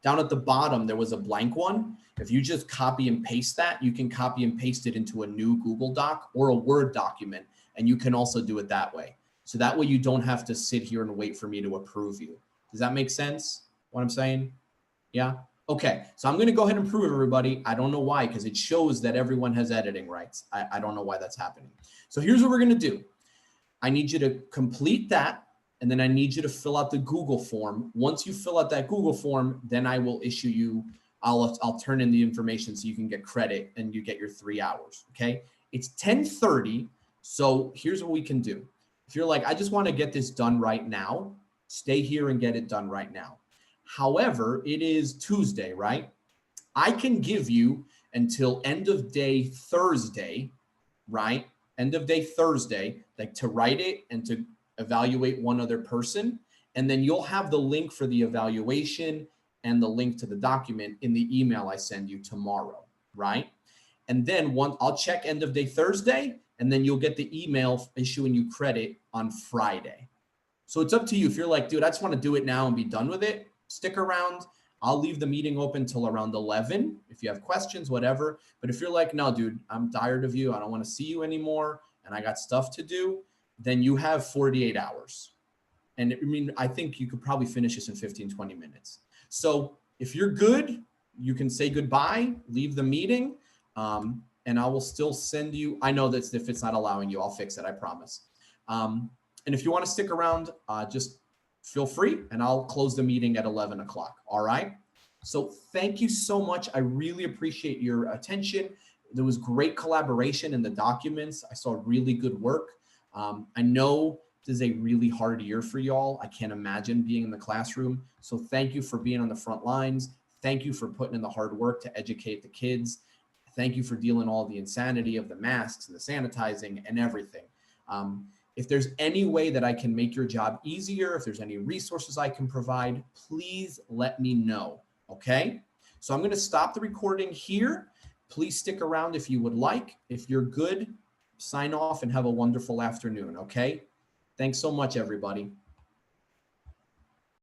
down at the bottom, there was a blank one. If you just copy and paste that, you can copy and paste it into a new Google Doc or a Word document, and you can also do it that way. So that way you don't have to sit here and wait for me to approve you. Does that make sense, what I'm saying? Yeah? Okay, so I'm gonna go ahead and prove everybody. I don't know why, because it shows that everyone has editing rights. I don't know why that's happening. So here's what we're gonna do. I need you to complete that, and then I need you to fill out the Google form. Once you fill out that Google form, then I will issue you, I'll turn in the information so you can get credit and you get your 3 hours, okay? It's 10:30, so here's what we can do. If you're like, I just wanna get this done right now, stay here and get it done right now. However, it is Tuesday, right? I can give you until end of day Thursday, right? End of day Thursday, like to write it and to evaluate one other person. And then you'll have the link for the evaluation and the link to the document in the email I send you tomorrow, right? And then I'll check end of day Thursday, and then you'll get the email issuing you credit on Friday. So it's up to you. If you're like, dude, I just want to do it now and be done with it, stick around. I'll leave the meeting open till around 11 if you have questions, whatever. But if you're like, no, dude, I'm tired of you, I don't want to see you anymore, and I got stuff to do, then you have 48 hours. And I mean, I think you could probably finish this in 15, 20 minutes. So if you're good, you can say goodbye, leave the meeting, and I will still send you, I know that if it's not allowing you, I'll fix it, I promise. And if you want to stick around, just feel free, and I'll close the meeting at 11 o'clock, all right? So thank you so much. I really appreciate your attention. There was great collaboration in the documents. I saw really good work. I know this is a really hard year for y'all. I can't imagine being in the classroom. So thank you for being on the front lines. Thank you for putting in the hard work to educate the kids. Thank you for dealing all the insanity of the masks and the sanitizing and everything. If there's any way that I can make your job easier, if there's any resources I can provide, please let me know, okay? So I'm gonna stop the recording here. Please stick around if you would like. If you're good, sign off and have a wonderful afternoon, okay? Thanks so much, everybody.